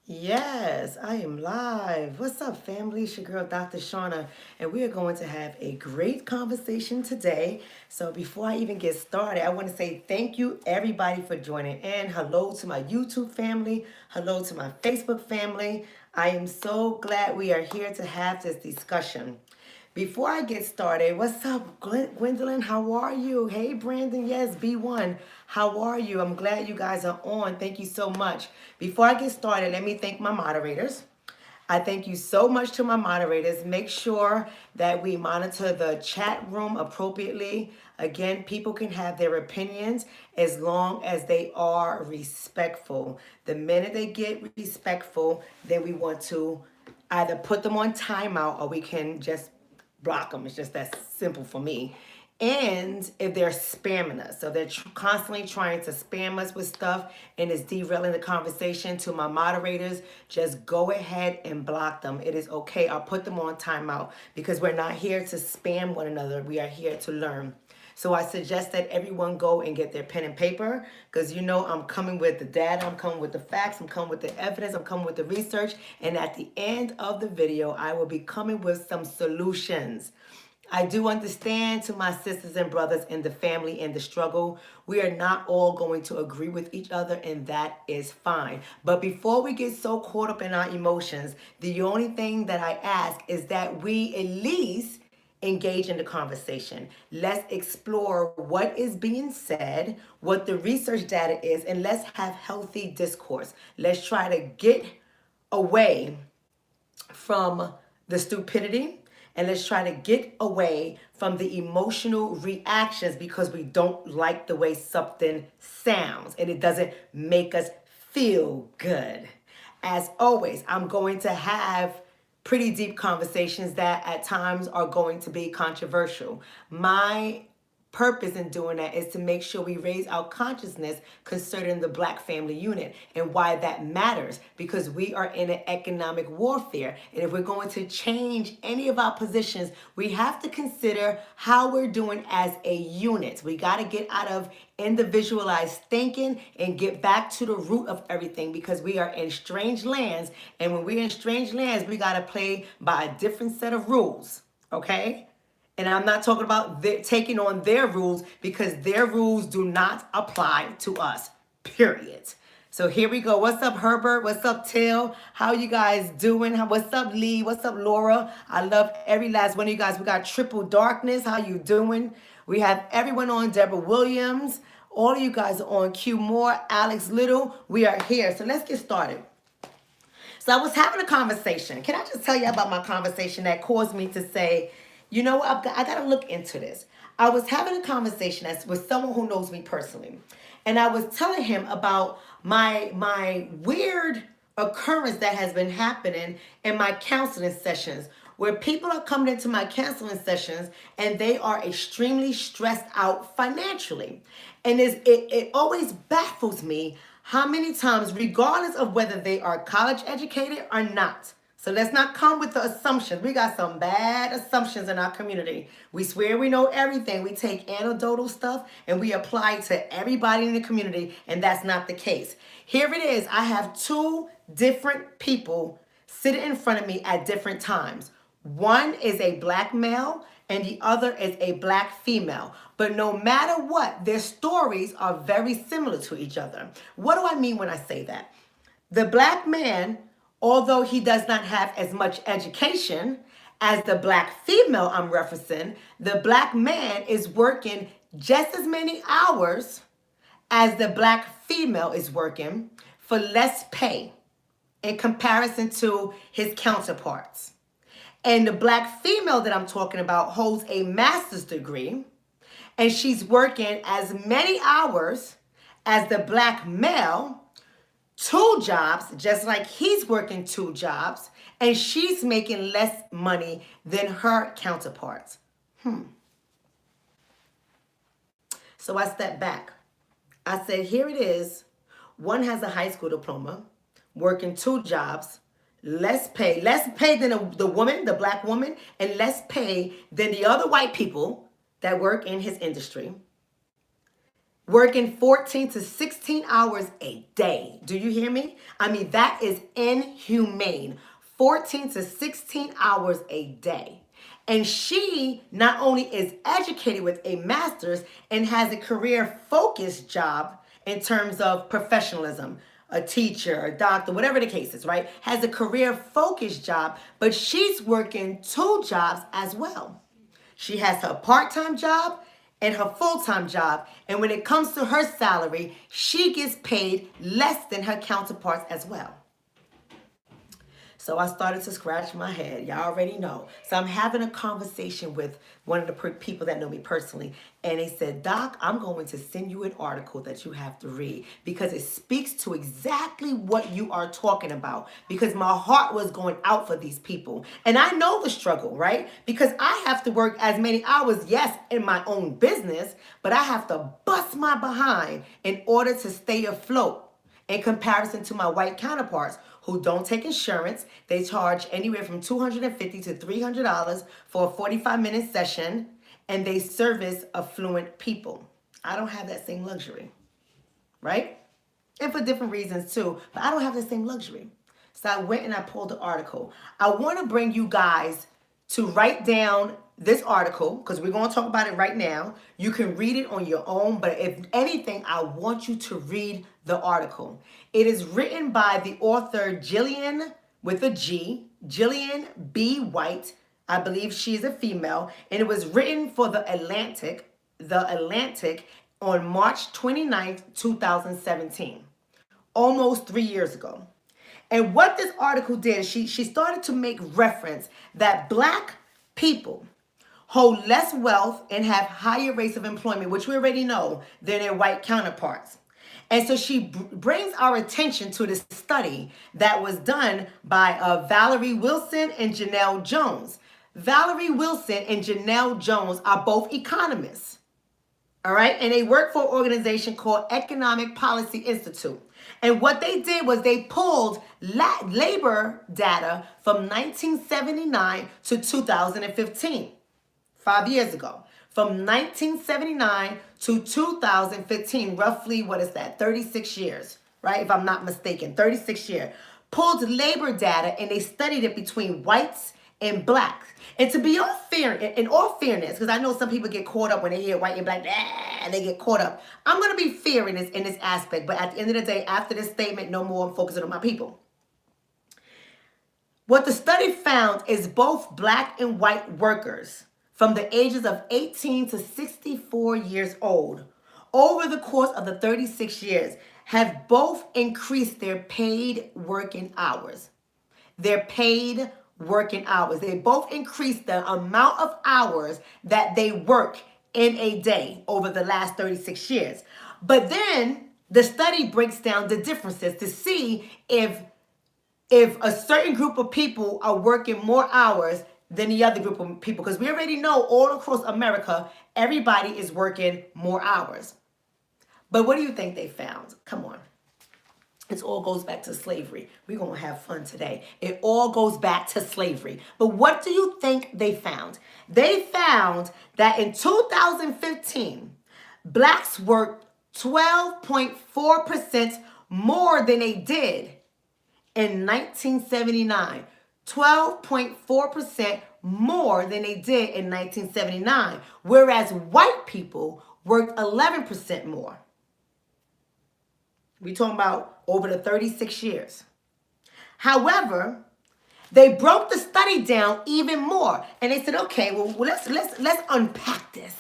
Yes, I am live. What's up, family? It's your girl, Dr. Shauna, and we are going to have a great conversation today. So, before I even get started, I want to say thank you, everybody, for joining in. Hello to my YouTube family. Hello to my Facebook family. I am so glad we are here to have this discussion. Before I get started, what's up, Gwendolyn? How are you? Hey, Brandon. Yes, B1. How are you? I'm glad you guys are on. Thank you so much. Before I get started, let me thank my moderators. I thank you so much to my moderators. Make sure that we monitor the chat room appropriately. Again, people can have their opinions as long as they are respectful. The minute they get respectful, then we want to either put them on timeout or we can just block them. It's just that simple for me. And if they're spamming us, so they're constantly trying to spam us with stuff and it's derailing the conversation, to my moderators, just go ahead and block them. It is okay. I'll put them on timeout because we're not here to spam one another. We are here to learn. So I suggest that everyone go and get their pen and paper because you know I'm coming with the data, I'm coming with the facts, I'm coming with the evidence, I'm coming with the research. And at the end of the video, I will be coming with some solutions. I do understand, to my sisters and brothers in the family and the struggle, we are not all going to agree with each other, and that is fine. But before we get so caught up in our emotions, the only thing that I ask is that we at least engage in the conversation. Let's explore what is being said, what the research data is, and let's have healthy discourse. Let's try to get away from the stupidity, and let's try to get away from the emotional reactions because we don't like the way something sounds and it doesn't make us feel good. As always, I'm going to have pretty deep conversations that at times are going to be controversial. My purpose in doing that is to make sure we raise our consciousness concerning the Black family unit and why that matters, because we are in an economic warfare, and if we're going to change any of our positions, we have to consider how we're doing as a unit. We got to get out of individualized thinking and get back to the root of everything, because we are in strange lands, and when we're in strange lands, we got to play by a different set of rules. Okay? And I'm not talking about taking on their rules, because their rules do not apply to us, period. So here we go. What's up, Herbert? What's up, Till? How you guys doing? What's up, Lee? What's up, Laura? I love every last one of you guys. We got Triple Darkness. How you doing? We have everyone on. Deborah Williams. All of you guys are on. Q Moore, Alex Little. We are here. So let's get started. So I was having a conversation. Can I just tell you about my conversation that caused me to say, you know what, I got to look into this. I was having a conversation with someone who knows me personally. And I was telling him about my weird occurrence that has been happening in my counseling sessions, where people are coming into my counseling sessions and they are extremely stressed out financially. And it always baffles me how many times, regardless of whether they are college educated or not. So let's not come with the assumptions. We got some bad assumptions in our community. We swear we know everything. We take anecdotal stuff and we apply it to everybody in the community, and that's not the case. Here it is. I have two different people sitting in front of me at different times. One is a Black male and the other is a Black female. But no matter what, their stories are very similar to each other. What do I mean when I say that? The Black man, although he does not have as much education as the Black female I'm referencing, the Black man is working just as many hours as the Black female is working for less pay in comparison to his counterparts. And the Black female that I'm talking about holds a master's degree, and she's working as many hours as the Black male, two jobs, just like he's working two jobs, and she's making less money than her counterparts. So I stepped back. I said, here it is. One has a high school diploma, working two jobs, less pay than the woman, the Black woman, and less pay than the other white people that work in his industry. working 14 to 16 hours a day. Do you hear me? I mean, that is inhumane. 14 to 16 hours a day. And she not only is educated with a master's and has a career focused job in terms of professionalism, a teacher, a doctor, whatever the case is, right? Has a career focused job, but she's working two jobs as well. She has her part-time job and her full-time job. And when it comes to her salary, she gets paid less than her counterparts as well. So I started to scratch my head. Y'all already know. So I'm having a conversation with one of the people that know me personally. And they said, Doc, I'm going to send you an article that you have to read because it speaks to exactly what you are talking about. Because my heart was going out for these people. And I know the struggle, right? Because I have to work as many hours, yes, in my own business, but I have to bust my behind in order to stay afloat in comparison to my white counterparts who don't take insurance. They charge anywhere from $250 to $300 for a 45-minute session, and they service affluent people. I don't have that same luxury, right? And for different reasons too, but I don't have the same luxury. So I went and I pulled the article. I want to bring you guys to write down this article because we're going to talk about it right now. You can read it on your own, but if anything, I want you to read the article. It is written by the author Jillian with a G, Jillian B. White. I believe she is a female, and it was written for The Atlantic on March 29th, 2017, almost 3 years ago. And what this article did, she started to make reference that Black people hold less wealth and have higher rates of employment, which we already know, than their white counterparts. And so she brings our attention to this study that was done by Valerie Wilson and Janelle Jones. Valerie Wilson and Janelle Jones are both economists, all right? And they work for an organization called Economic Policy Institute. And what they did was they pulled labor data from 1979 to 2015. 5 years ago, from 1979 to 2015, roughly, what is that, 36 years, right? If I'm not mistaken, 36 years. Pulled labor data and they studied it between whites and blacks. And to be fair, in all fairness, because I know some people get caught up when they hear white and black, and they get caught up. I'm going to be fair in this aspect, but at the end of the day, after this statement, no more, I'm focusing on my people. What the study found is both black and white workers from the ages of 18 to 64 years old, over the course of the 36 years, have both increased their paid working hours. Their paid working hours. They both increased the amount of hours that they work in a day over the last 36 years. But then the study breaks down the differences to see if a certain group of people are working more hours than the other group of people, because we already know all across America, everybody is working more hours. But what do you think they found? Come on. It all goes back to slavery. We're going to have fun today. It all goes back to slavery. But what do you think they found? They found that in 2015, blacks worked 12.4% more than they did in 1979. 12.4% more than they did in 1979, whereas white people worked 11% more. We're talking about over the 36 years. However, they broke the study down even more, and they said, okay, well, let's unpack this.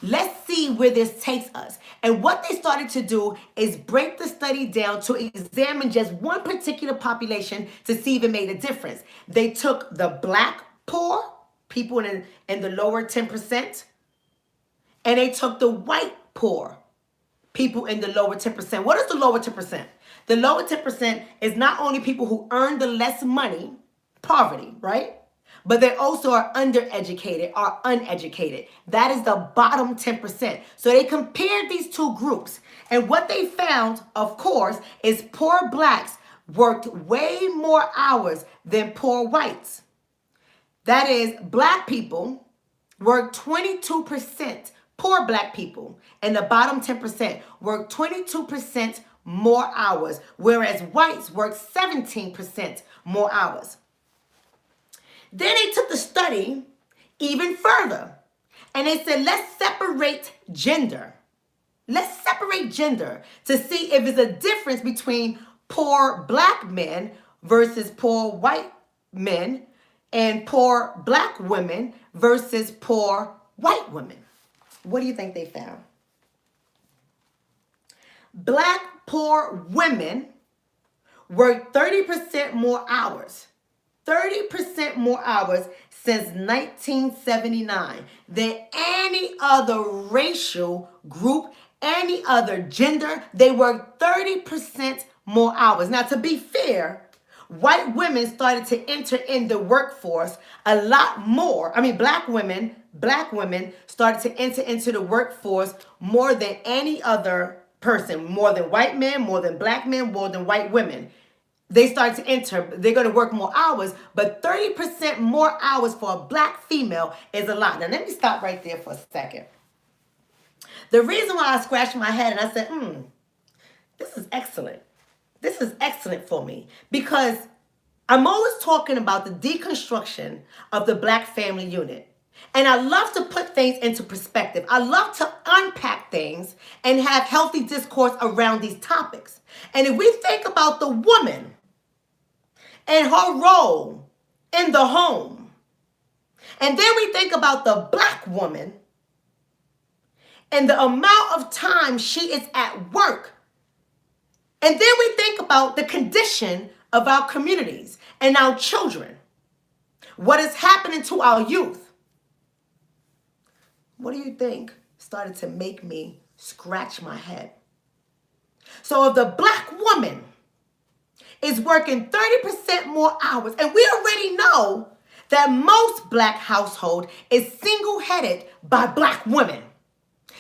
Let's see where this takes us. And what they started to do is break the study down to examine just one particular population to see if it made a difference. They took the black poor, people in the lower 10%, and they took the white poor, people in the lower 10%. What is the lower 10%? The lower 10% is not only people who earn the less money, poverty, right? But they also are undereducated or uneducated. That is the bottom 10%. So they compared these two groups. And what they found, of course, is poor blacks worked way more hours than poor whites. That is, black people worked 22% Poor black people in the bottom 10% work 22% more hours, whereas whites work 17% more hours. Then they took the study even further, and they said, let's separate gender. Let's separate gender to see if there's a difference between poor black men versus poor white men and poor black women versus poor white women. What do you think they found? Black poor women work 30% more hours. 30% more hours since 1979 than any other racial group, any other gender. They work 30% more hours. Now, to be fair, white women started to enter in the workforce a lot more. Black women started to enter into the workforce more than any other person, more than white men, more than black men, more than white women. They start to enter, they're going to work more hours, but 30% more hours for a black female is a lot. Now, let me stop right there for a second. The reason why I scratched my head and I said, this is excellent. This is excellent for me because I'm always talking about the deconstruction of the black family unit. And I love to put things into perspective. I love to unpack things and have healthy discourse around these topics. And if we think about the woman and her role in the home, and then we think about the black woman and the amount of time she is at work, and then we think about the condition of our communities and our children, what is happening to our youth, what do you think started to make me scratch my head? So if the black woman is working 30% more hours, and we already know that most black household is single-headed by black women.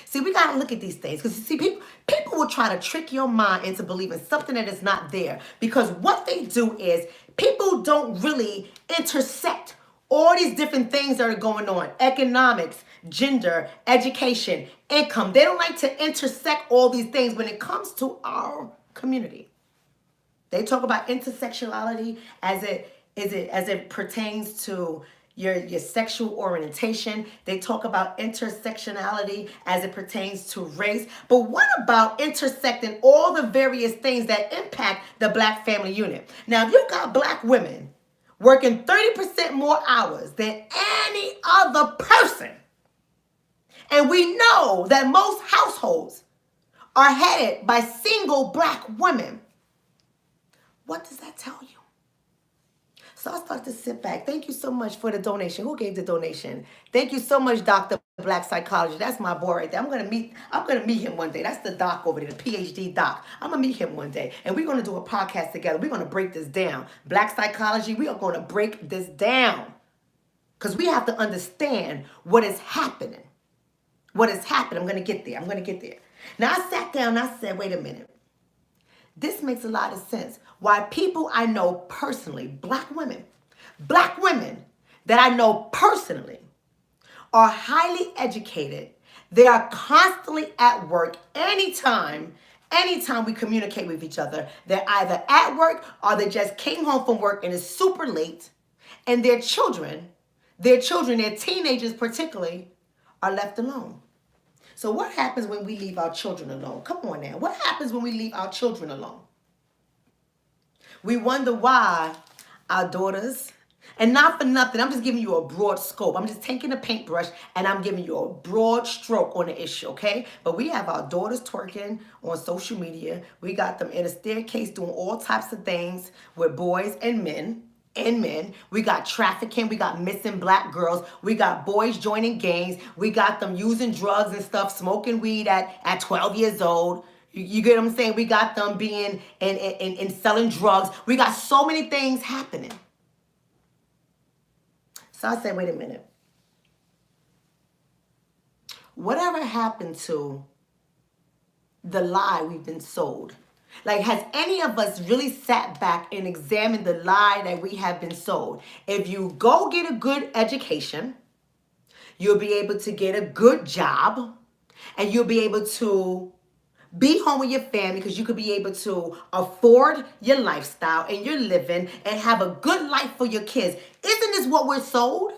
See, we got to look at these things because you see, people will try to trick your mind into believing something that is not there because what they do is people don't really intersect all these different things that are going on: economics, gender, education, income. They don't like to intersect all these things when it comes to our community. They talk about intersectionality as it pertains to your sexual orientation. They talk about intersectionality as it pertains to race. But what about intersecting all the various things that impact the black family unit? Now, if you got black women working 30% more hours than any other person, and we know that most households are headed by single black women, what does that tell you? So I start to sit back. Thank you so much for the donation. Who gave the donation? Thank you so much, Dr. Black Psychology. That's my boy right there. I'm gonna meet him one day. That's the doc over there, the PhD doc. I'm gonna meet him one day. And we're gonna do a podcast together. We're gonna break this down. Black psychology, we are gonna break this down. Because we have to understand what is happening. What is happening. I'm gonna get there. Now I sat down and I said, wait a minute. This makes a lot of sense. Why people I know personally, black women that I know personally are highly educated. They are constantly at work anytime we communicate with each other. They're either at work or they just came home from work and it's super late. And their children, their teenagers particularly, are left alone. So what happens when we leave our children alone? Come on now. What happens when we leave our children alone? We wonder why our daughters, and not for nothing, I'm just giving you a broad scope. I'm just taking a paintbrush and I'm giving you a broad stroke on the issue, okay? But we have our daughters twerking on social media. We got them in a staircase doing all types of things with boys and men. We got trafficking, we got missing black girls, we got boys joining gangs, we got them using drugs and stuff, smoking weed at 12 years old. You get what I'm saying? We got them being and selling drugs. We got so many things happening. So I said, wait a minute. Whatever happened to the lie we've been sold? Like, has any of us really sat back and examined the lie that we have been sold? If you go get a good education, you'll be able to get a good job. and you'll be able to be home with your family because you could be able to afford your lifestyle and your living and have a good life for your kids. Isn't this what we're sold?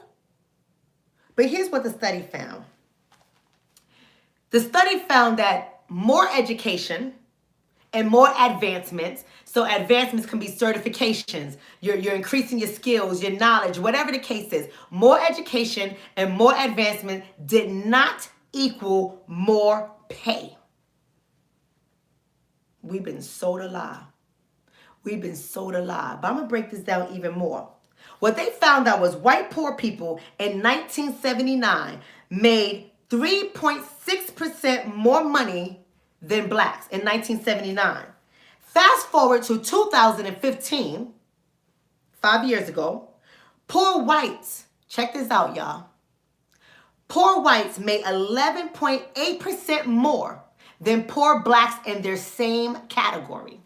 But here's what the study found. The study found that more education and more advancements, so advancements can be certifications, you're increasing your skills, your knowledge, whatever the case is, more education and more advancement did not equal more pay. We've been sold a lie. We've been sold a lie. But I'm going to break this down even more. What they found out was white poor people in 1979 made 3.6% more money than blacks in 1979. Fast forward to 2015, 5 years ago, poor whites, check this out, y'all. Poor whites made 11.8% more than poor blacks in their same category.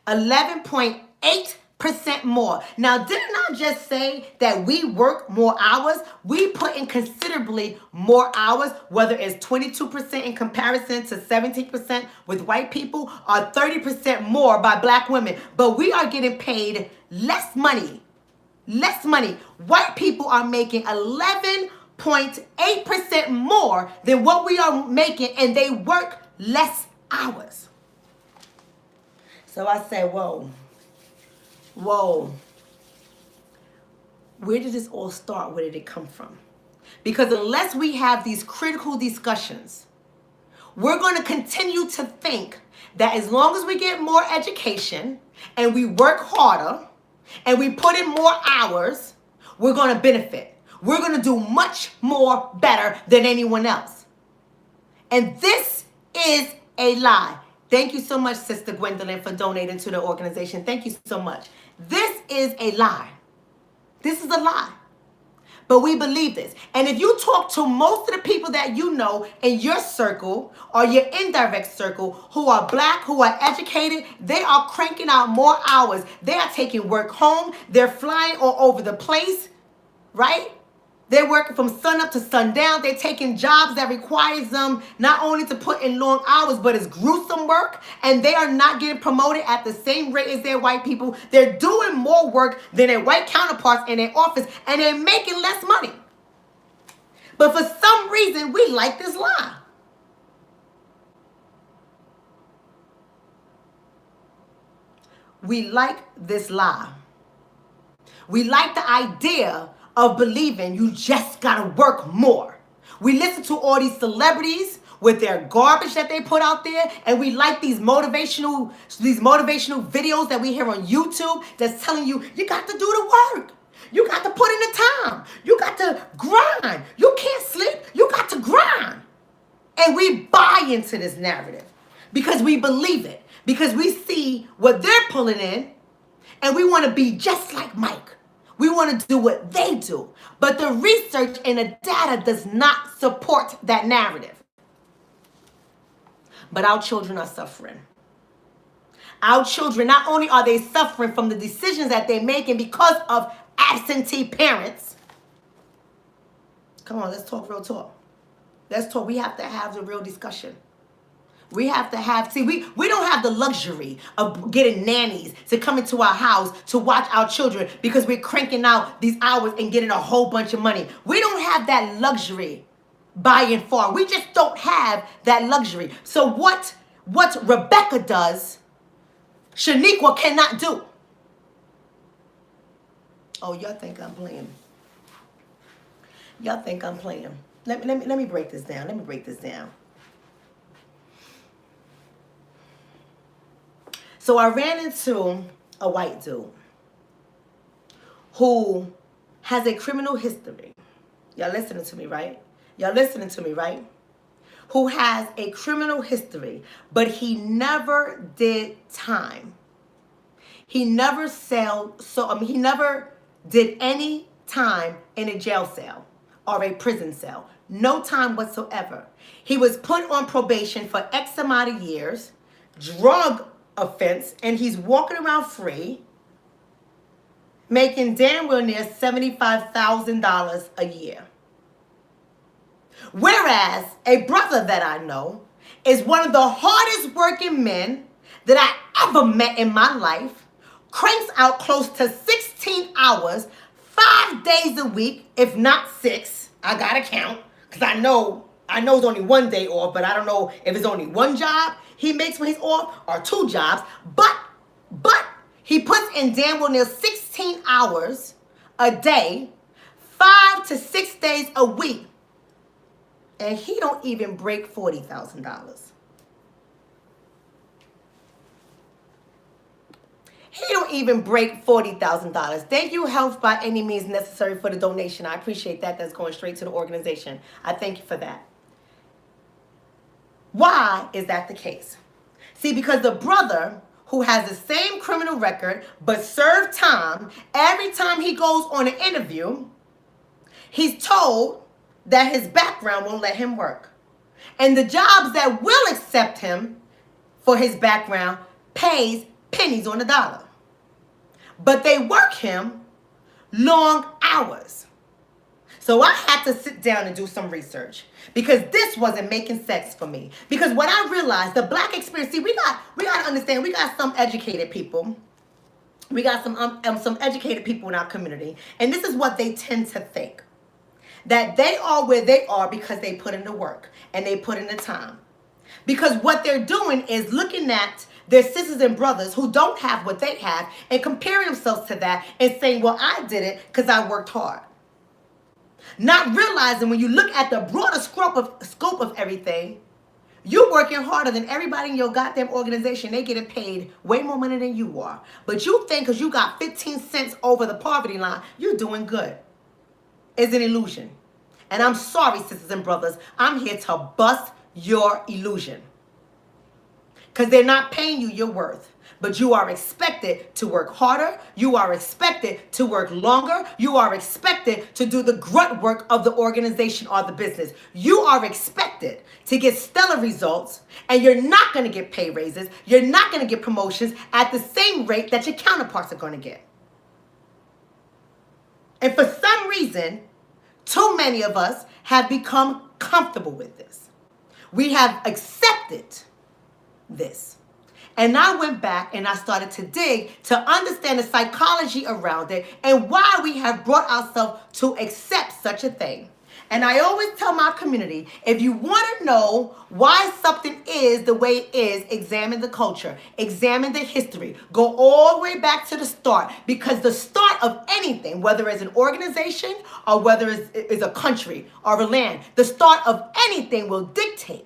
11.8% more. Now, didn't I just say that we work more hours? We put in considerably more hours, whether it's 22% in comparison to 17% with white people or 30% more by black women. But we are getting paid less money. Less money. White people are making 11.8% more than what we are making, and they work less hours. So I said, whoa, where did this all start? Where did it come from? Because unless we have these critical discussions, we're going to continue to think that as long as we get more education and we work harder and we put in more hours, we're going to benefit. We're going to do much more better than anyone else. And this is a lie. Thank you so much, Sister Gwendolyn, for donating to the organization. Thank you so much. This is a lie. This is a lie. But we believe this. And if you talk to most of the people that you know in your circle or your indirect circle who are black, who are educated, they are cranking out more hours. They are taking work home. They're flying all over the place, right? They're working from sun up to sundown. They're taking jobs that requires them not only to put in long hours, but it's gruesome work. And they are not getting promoted at the same rate as their white people. They're doing more work than their white counterparts in their office, and they're making less money. But for some reason, we like this lie. We like this lie. We like the idea of believing you just gotta work more. We listen to all these celebrities with their garbage that they put out there, and we like these motivational videos that we hear on YouTube that's telling you got to do the work. You got to put in the time. You got to grind. You can't sleep. You got to grind. And we buy into this narrative because we believe it, because we see what they're pulling in, and we want to be just like Mike. We want to do what they do. But the research and the data does not support that narrative. But our children are suffering. Our children, not only are they suffering from the decisions that they're making because of absentee parents. Come on, let's talk real talk. Let's talk. We have to have the real discussion. We have to have, we don't have the luxury of getting nannies to come into our house to watch our children because we're cranking out these hours and getting a whole bunch of money. We don't have that luxury by and far. We just don't have that luxury. So what Rebecca does, Shaniqua cannot do. Oh, y'all think I'm playing. Y'all think I'm playing. Let me break this down. Let me break this down. So I ran into a white dude who has a criminal history. Y'all listening to me, right? Y'all listening to me, right? Who has a criminal history, but he never did time. He never he never did any time in a jail cell or a prison cell. No time whatsoever. He was put on probation for X amount of years, drug offense, and he's walking around free, making damn well near $75,000 a year. Whereas a brother that I know is one of the hardest working men that I ever met in my life, cranks out close to 16 hours, 5 days a week, if not 6. I gotta count, because I know it's only one day off, but I don't know if it's only one job he makes when he's off or 2 jobs. But he puts in damn well near 16 hours a day, 5 to 6 days a week, and he don't even break $40,000. He don't even break $40,000. Thank you, Health, by any means necessary, for the donation. I appreciate that. That's going straight to the organization. I thank you for that. Why is that the case? See, because the brother who has the same criminal record but served time, every time he goes on an interview, he's told that his background won't let him work. And the jobs that will accept him for his background pays pennies on the dollar. But they work him long hours. So I had to sit down and do some research, because this wasn't making sense for me. Because what I realized, the black experience, see, we got to understand, we got some educated people. We got some educated people in our community. And this is what they tend to think. That they are where they are because they put in the work and they put in the time. Because what they're doing is looking at their sisters and brothers who don't have what they have and comparing themselves to that and saying, well, I did it because I worked hard. Not realizing when you look at the broader scope of everything, you're working harder than everybody in your goddamn organization. They getting paid way more money than you are. But you think because you got 15 cents over the poverty line, you're doing good. It's an illusion. And I'm sorry, sisters and brothers, I'm here to bust your illusion. Because they're not paying you your worth. But you are expected to work harder. You are expected to work longer. You are expected to do the grunt work of the organization or the business. You are expected to get stellar results, and you're not going to get pay raises. You're not going to get promotions at the same rate that your counterparts are going to get. And for some reason, too many of us have become comfortable with this. We have accepted this. And I went back and I started to dig to understand the psychology around it and why we have brought ourselves to accept such a thing. And I always tell my community, if you want to know why something is the way it is, examine the culture, examine the history, go all the way back to the start, because the start of anything, whether it's an organization or whether it's a country or a land, the start of anything will dictate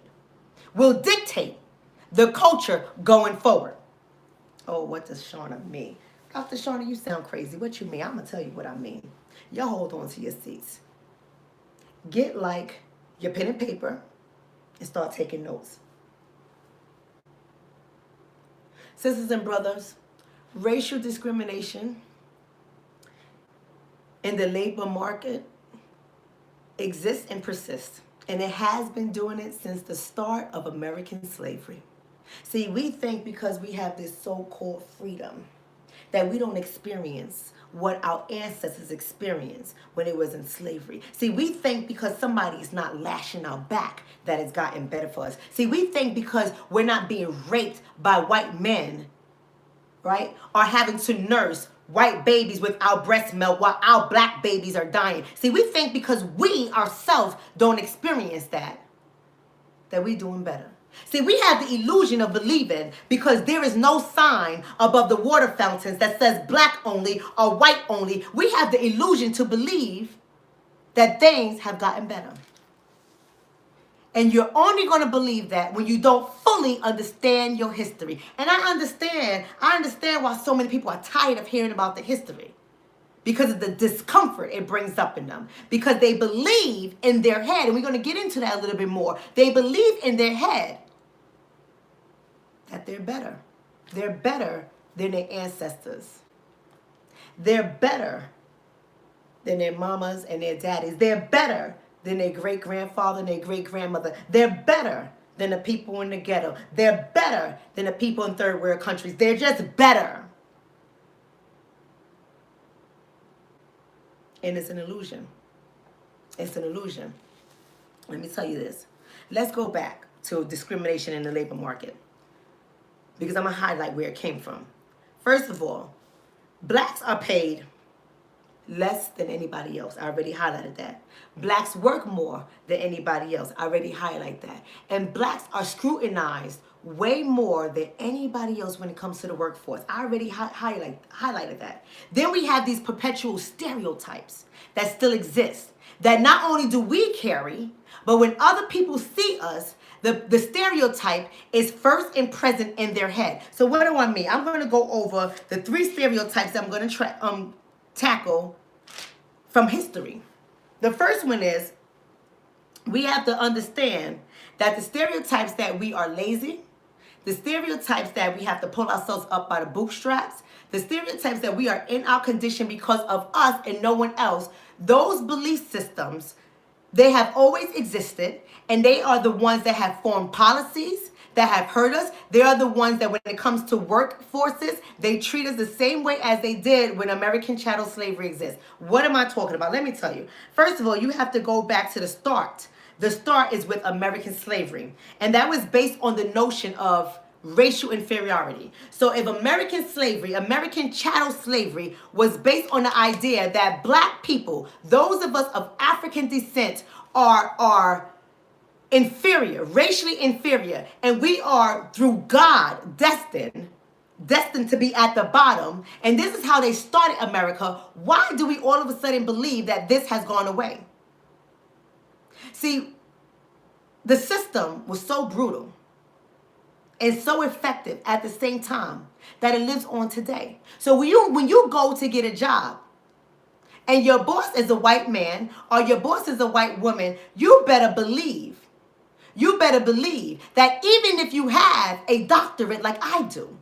the culture going forward. Oh, what does Shauna mean? Dr. Shauna, you sound crazy. What you mean? I'm going to tell you what I mean. Y'all hold on to your seats. Get like your pen and paper and start taking notes. Sisters and brothers, racial discrimination in the labor market exists and persists. And it has been doing it since the start of American slavery. See, we think because we have this so-called freedom that we don't experience what our ancestors experienced when it was in slavery. See, we think because somebody's not lashing our back that it's gotten better for us. See, we think because we're not being raped by white men, right, or having to nurse white babies with our breast milk while our black babies are dying. See, we think because we ourselves don't experience that we're doing better. See, we have the illusion of believing because there is no sign above the water fountains that says black only or white only. We have the illusion to believe that things have gotten better. And you're only going to believe that when you don't fully understand your history. And I understand why so many people are tired of hearing about the history. Because of the discomfort it brings up in them. Because they believe in their head, and we're going to get into that a little bit more. They believe in their head that they're better. They're better than their ancestors. They're better than their mamas and their daddies. They're better than their great-grandfather and their great-grandmother. They're better than the people in the ghetto. They're better than the people in third world countries. They're just better. And it's an illusion. It's an illusion. Let me tell you this. Let's go back to discrimination in the labor market because I'm going to highlight where it came from. First of all, blacks are paid less than anybody else. I already highlighted that. Blacks work more than anybody else. I already highlighted that. And blacks are scrutinized way more than anybody else when it comes to the workforce. I already highlighted that. Then we have these perpetual stereotypes that still exist, that not only do we carry, but when other people see us, the stereotype is first and present in their head. So what do I mean? I'm going to go over the 3 stereotypes that I'm going to tackle from history. The first one is we have to understand that the stereotypes that we are lazy, the stereotypes that we have to pull ourselves up by the bootstraps, the stereotypes that we are in our condition because of us and no one else, those belief systems, they have always existed, and they are the ones that have formed policies that have hurt us. They are the ones that when it comes to workforces, they treat us the same way as they did when American chattel slavery exists. What am I talking about? Let me tell you. First of all, you have to go back to the start. The start is with American slavery, and that was based on the notion of racial inferiority. So if American slavery, American chattel slavery was based on the idea that black people, those of us of African descent, are inferior, racially inferior, and we are through God destined to be at the bottom, and this is how they started America. Why do we all of a sudden believe that this has gone away? See, the system was so brutal and so effective at the same time that it lives on today. So when you go to get a job and your boss is a white man or your boss is a white woman, you better believe that even if you have a doctorate like I do,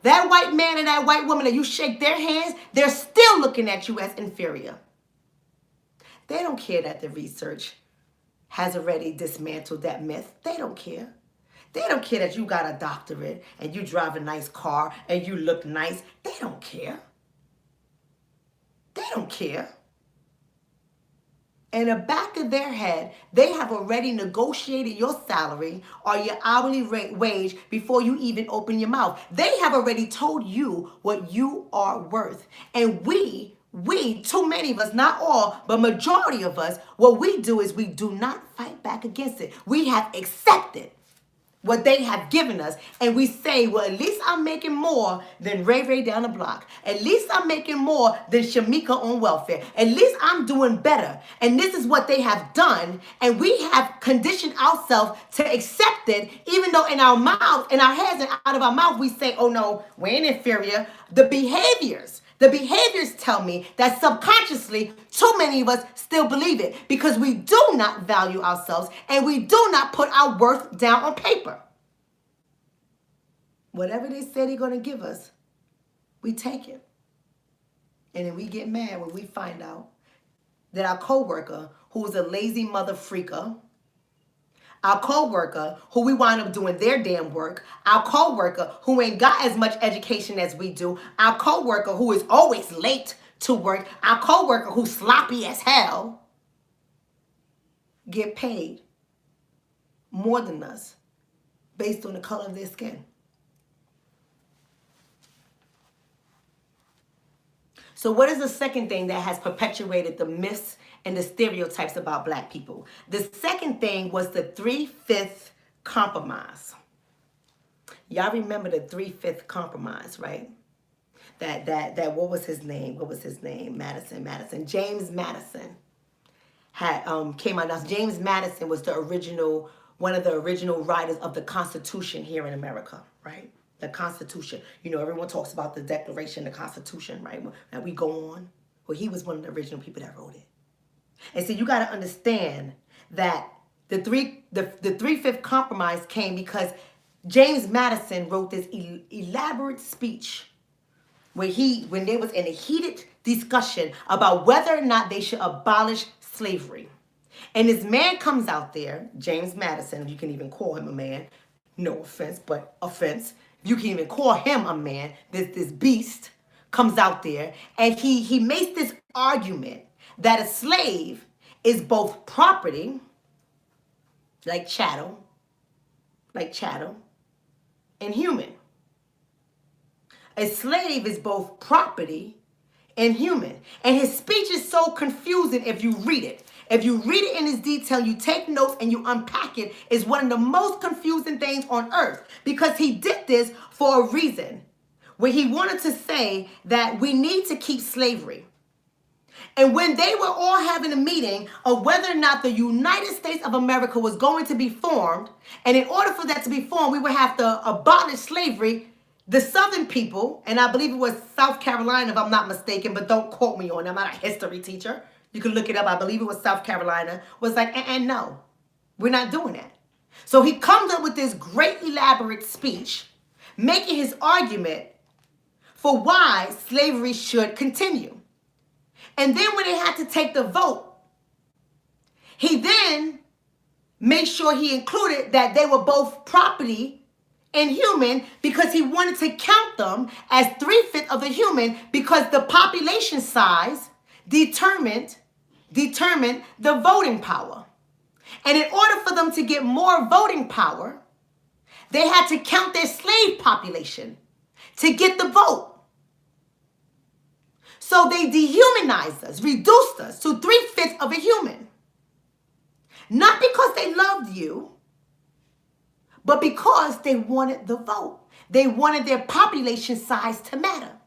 that white man and that white woman, that you shake their hands, they're still looking at you as inferior. They don't care that the research has already dismantled that myth. They don't care. They don't care that you got a doctorate and you drive a nice car and you look nice. They don't care. They don't care. In the back of their head, they have already negotiated your salary or your hourly wage before you even open your mouth. They have already told you what you are worth. And we, too many of us, not all, but majority of us, what we do is we do not fight back against it. We have accepted what they have given us, and we say, well, at least I'm making more than Ray Ray down the block. At least I'm making more than Shamika on welfare. At least I'm doing better. And this is what they have done, and we have conditioned ourselves to accept it, even though in our mouth, in our heads and out of our mouth, we say, oh no, we ain't inferior. The behaviors tell me that subconsciously, too many of us still believe it because we do not value ourselves and we do not put our worth down on paper. Whatever they say they're going to give us, we take it. And then we get mad when we find out that our coworker, who is a lazy mother freaker, our co-worker who we wind up doing their damn work, our co-worker who ain't got as much education as we do, our co-worker who is always late to work, our co-worker who's sloppy as hell, get paid more than us based on the color of their skin. So what is the second thing that has perpetuated the myths and the stereotypes about black people? The second thing was the 3-5 compromise. Y'all remember the 3-5 compromise, right? That what was his name? Madison. James Madison had came out. Now, James Madison was one of the original writers of the Constitution here in America, right? The Constitution. You know, everyone talks about the Declaration, the Constitution, right? And we go on. Well, he was one of the original people that wrote it. And so you got to understand that the 3-5 compromise came because James Madison wrote this elaborate speech when they was in a heated discussion about whether or not they should abolish slavery. And this man comes out there, James Madison, if you can even call him a man, no offense, but offense. You can even call him a man. This beast comes out there and he makes this argument that a slave is both property like chattel, and human. A slave is both property and human. And his speech is so confusing if you read it. If you read it in its detail, you take notes and you unpack it, is one of the most confusing things on earth. Because he did this for a reason, where he wanted to say that we need to keep slavery. And when they were all having a meeting of whether or not the United States of America was going to be formed, and in order for that to be formed, we would have to abolish slavery, the Southern people, and I believe it was South Carolina, if I'm not mistaken, but don't quote me on it. I'm not a history teacher. You can look it up. I believe it was South Carolina, was like, and no, we're not doing that. So he comes up with this great elaborate speech, making his argument for why slavery should continue. And then when they had to take the vote, he then made sure he included that they were both property and human, because he wanted to count them as 3/5 of the human, because the population size determined the voting power. And in order for them to get more voting power, they had to count their slave population to get the vote. So they dehumanized us, reduced us to 3/5 of a human. Not because they loved you, but because they wanted the vote. They wanted their population size to matter.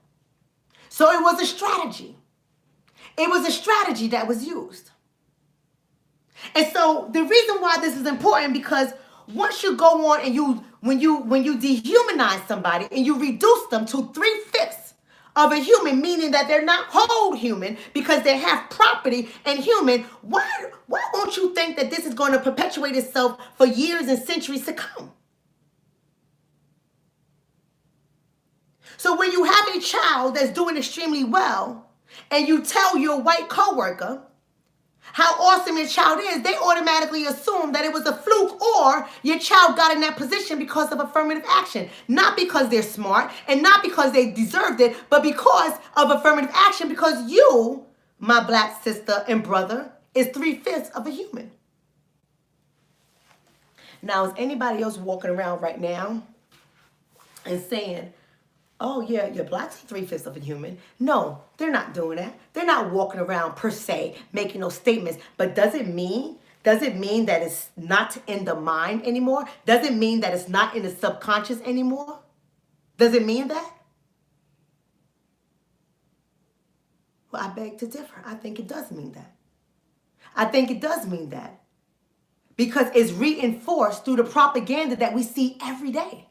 So it was a strategy. It was a strategy that was used. And so the reason why this is important, because once you go on and when you dehumanize somebody and you reduce them to 3/5 of a human, meaning that they're not whole human because they have property and human, why won't you think that this is going to perpetuate itself for years and centuries to come? So when you have a child that's doing extremely well and you tell your white coworker how awesome your child is, they automatically assume that it was a fluke, or your child got in that position because of affirmative action. Not because they're smart and not because they deserved it, but because of affirmative action, because you, my black sister and brother, is 3/5 of a human. Now, is anybody else walking around right now and saying, oh yeah, your black's 3/5 of a human? No, they're not doing that. They're not walking around per se making those statements. But does it mean that it's not in the mind anymore? Does it mean that it's not in the subconscious anymore? Does it mean that? Well, I beg to differ. I think it does mean that. I think it does mean that. Because it's reinforced through the propaganda that we see every day.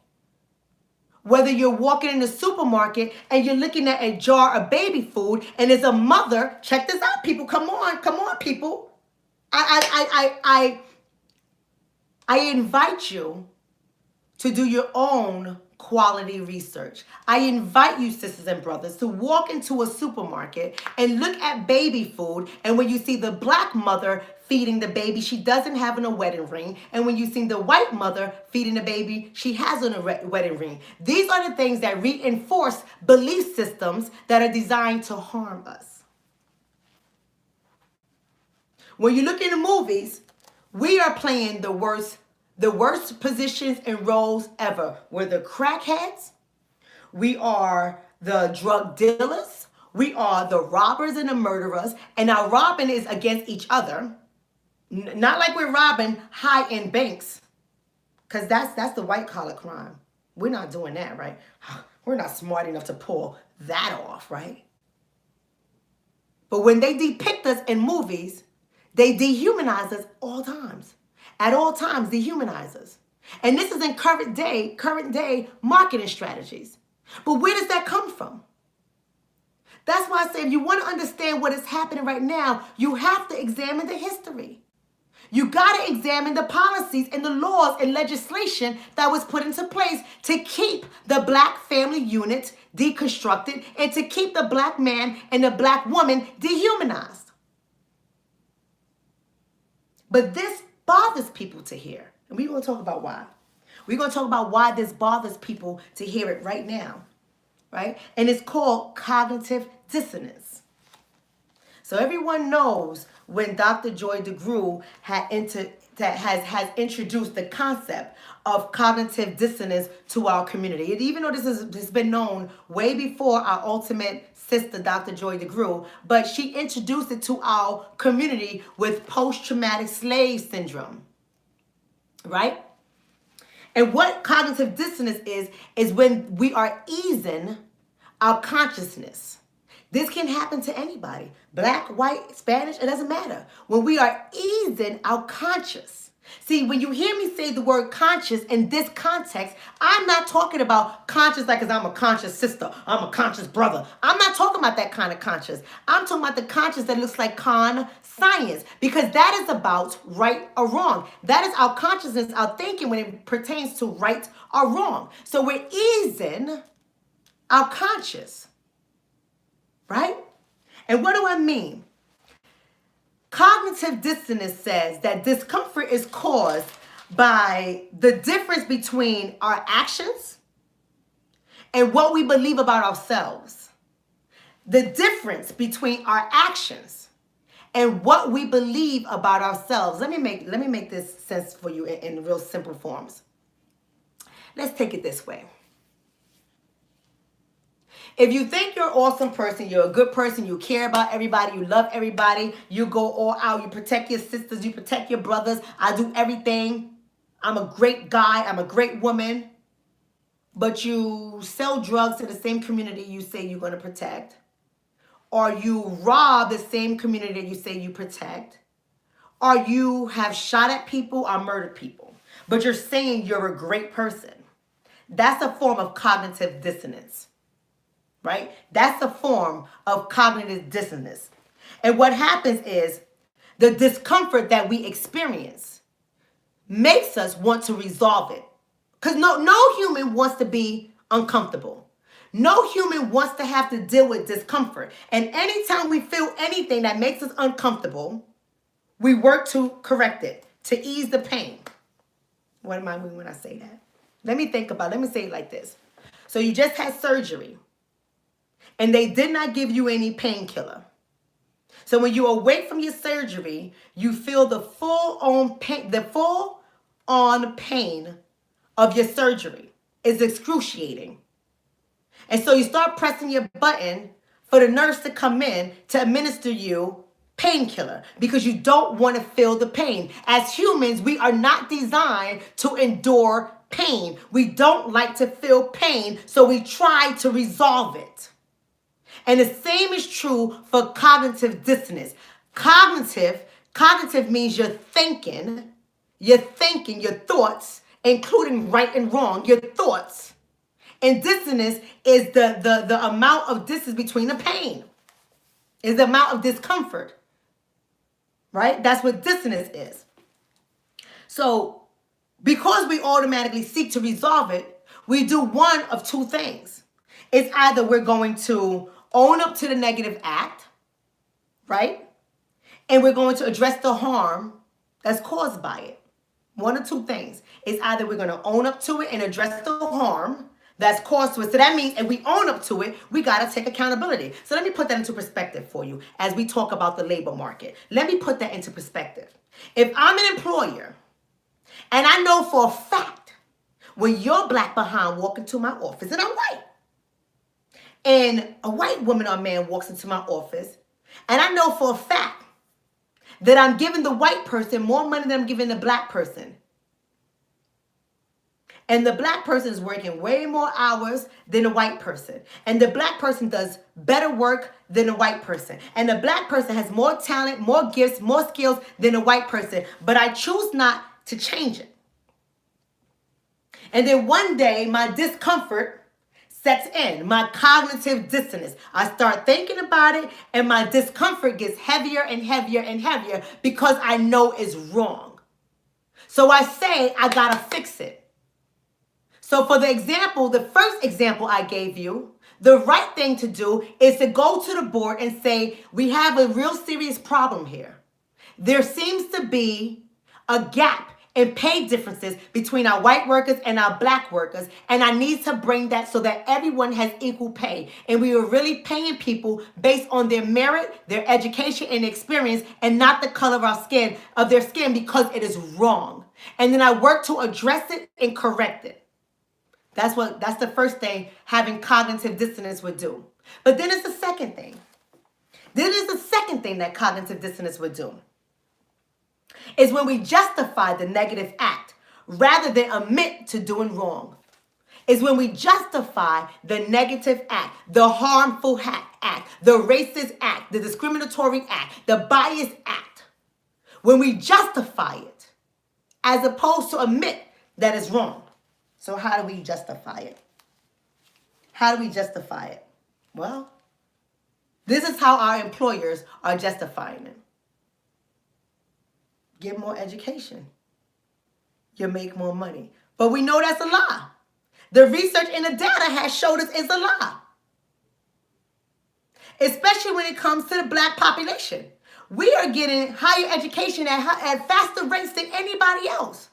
Whether you're walking in the supermarket and you're looking at a jar of baby food and there's a mother, check this out, people. Come on, people. I invite you to do your own quality research. I invite you, sisters and brothers, to walk into a supermarket and look at baby food. And when you see the black mother feeding the baby, she doesn't have on a wedding ring. And when you see the white mother feeding the baby, she has on a wedding ring. These are the things that reinforce belief systems that are designed to harm us. When you look in the movies, we are playing the worst positions and roles ever. We're the crackheads. We are the drug dealers. We are the robbers and the murderers. And our robbing is against each other. Not like we're robbing high-end banks, because that's the white-collar crime. We're not doing that, right? We're not smart enough to pull that off, right? But when they depict us in movies, they dehumanize us all times. At all times, dehumanize us. And this is in current day marketing strategies. But where does that come from? That's why I say if you want to understand what is happening right now, you have to examine the history. You got to examine the policies and the laws and legislation that was put into place to keep the black family unit deconstructed and to keep the black man and the black woman dehumanized. But this bothers people to hear. And we're going to talk about why. We're going to talk about why this bothers people to hear it right now. Right? And it's called cognitive dissonance. So everyone knows when Dr. Joy DeGruy had that has introduced the concept of cognitive dissonance to our community. And even though this has been known way before our ultimate sister, Dr. Joy DeGruy, but she introduced it to our community with post-traumatic slave syndrome, right? And what cognitive dissonance is when we are easing our consciousness. This can happen to anybody. Black, white, Spanish, it doesn't matter. When we are easing our conscious. See, when you hear me say the word conscious in this context, I'm not talking about conscious like, because I'm a conscious sister, I'm a conscious brother. I'm not talking about that kind of conscious. I'm talking about the conscious that looks like science, because that is about right or wrong. That is our consciousness, our thinking when it pertains to right or wrong. So we're easing our conscious, right? And what do I mean? Cognitive dissonance says that discomfort is caused by the difference between our actions and what we believe about ourselves. The difference between our actions and what we believe about ourselves. Let me make this sense for you in real simple forms. Let's take it this way. If you think you're an awesome person, you're a good person, you care about everybody, you love everybody, you go all out, you protect your sisters, you protect your brothers, I do everything, I'm a great guy, I'm a great woman, but you sell drugs to the same community you say you're going to protect, or you rob the same community that you say you protect, or you have shot at people or murdered people, but you're saying you're a great person. That's a form of cognitive dissonance. Right? That's a form of cognitive dissonance. And what happens is the discomfort that we experience makes us want to resolve it. Because no human wants to be uncomfortable. No human wants to have to deal with discomfort. And anytime we feel anything that makes us uncomfortable, we work to correct it, to ease the pain. What am I mean when I say that? Let me say it like this. So you just had surgery. And they did not give you any painkiller. So when you awake from your surgery, you feel the full-on pain of your surgery. It's excruciating. And so you start pressing your button for the nurse to come in to administer you painkiller because you don't want to feel the pain. As humans, we are not designed to endure pain. We don't like to feel pain, so we try to resolve it. And the same is true for cognitive dissonance. Cognitive means you're thinking, your thoughts, including right and wrong, your thoughts. And dissonance is the amount of distance between the pain, is the amount of discomfort, right? That's what dissonance is. So because we automatically seek to resolve it, we do one of two things. It's either we're going to own up to the negative act, right? And we're going to address the harm that's caused by it. One or two things. It's either we're going to own up to it and address the harm that's caused to it. So that means if we own up to it, we got to take accountability. So let me put that into perspective for you as we talk about the labor market. Let me put that into perspective. If I'm an employer and I know for a fact when you're black behind walk into my office and I'm white, and a white woman or man walks into my office, and I know for a fact that I'm giving the white person more money than I'm giving the black person. And the black person is working way more hours than the white person. And the black person does better work than the white person. And the black person has more talent, more gifts, more skills than the white person. But I choose not to change it. And then one day, my discomfort sets in, my cognitive dissonance. I start thinking about it and my discomfort gets heavier and heavier and heavier because I know it's wrong. So I say, I gotta fix it. So for the example, the first example I gave you, the right thing to do is to go to the board and say, we have a real serious problem here. There seems to be a gap and pay differences between our white workers and our black workers. And I need to bring that so that everyone has equal pay. And we are really paying people based on their merit, their education, and experience, and not the color of their skin, because it is wrong. And then I work to address it and correct it. That's the first thing having cognitive dissonance would do. But then it's the second thing. Then is the second thing that cognitive dissonance would do. Is when we justify the negative act rather than admit to doing wrong. Is when we justify the negative act, the harmful act, the racist act, the discriminatory act, the biased act. When we justify it as opposed to admit that it's wrong. So how do we justify it? How do we justify it? Well, this is how our employers are justifying it. Get more education. You make more money. But we know that's a lie. The research and the data has showed us it's a lie. Especially when it comes to the black population. We are getting higher education at faster rates than anybody else.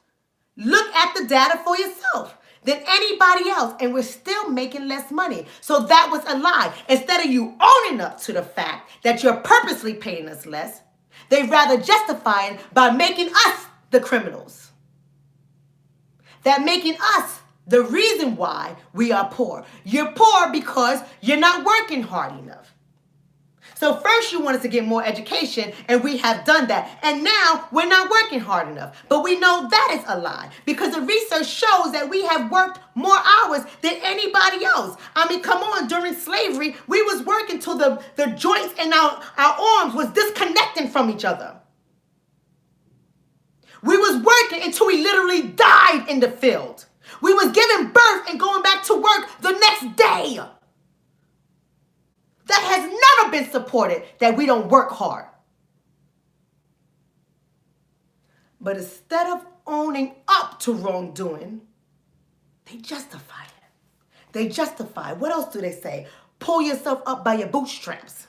Look at the data for yourself. Than anybody else, and we're still making less money. So that was a lie. Instead of you owning up to the fact that you're purposely paying us less, they'd rather justify it by making us the criminals. That making us the reason why we are poor. You're poor because you're not working hard enough. So first you wanted to get more education, and we have done that. And now we're not working hard enough. But we know that is a lie, because the research shows that we have worked more hours than anybody else. I mean, come on, during slavery, we was working till the joints in our arms was disconnecting from each other. We was working until we literally died in the field. We was giving birth and going back to work the next day. That has never been supported, that we don't work hard. But instead of owning up to wrongdoing, they justify it. They justify. What else do they say? Pull yourself up by your bootstraps.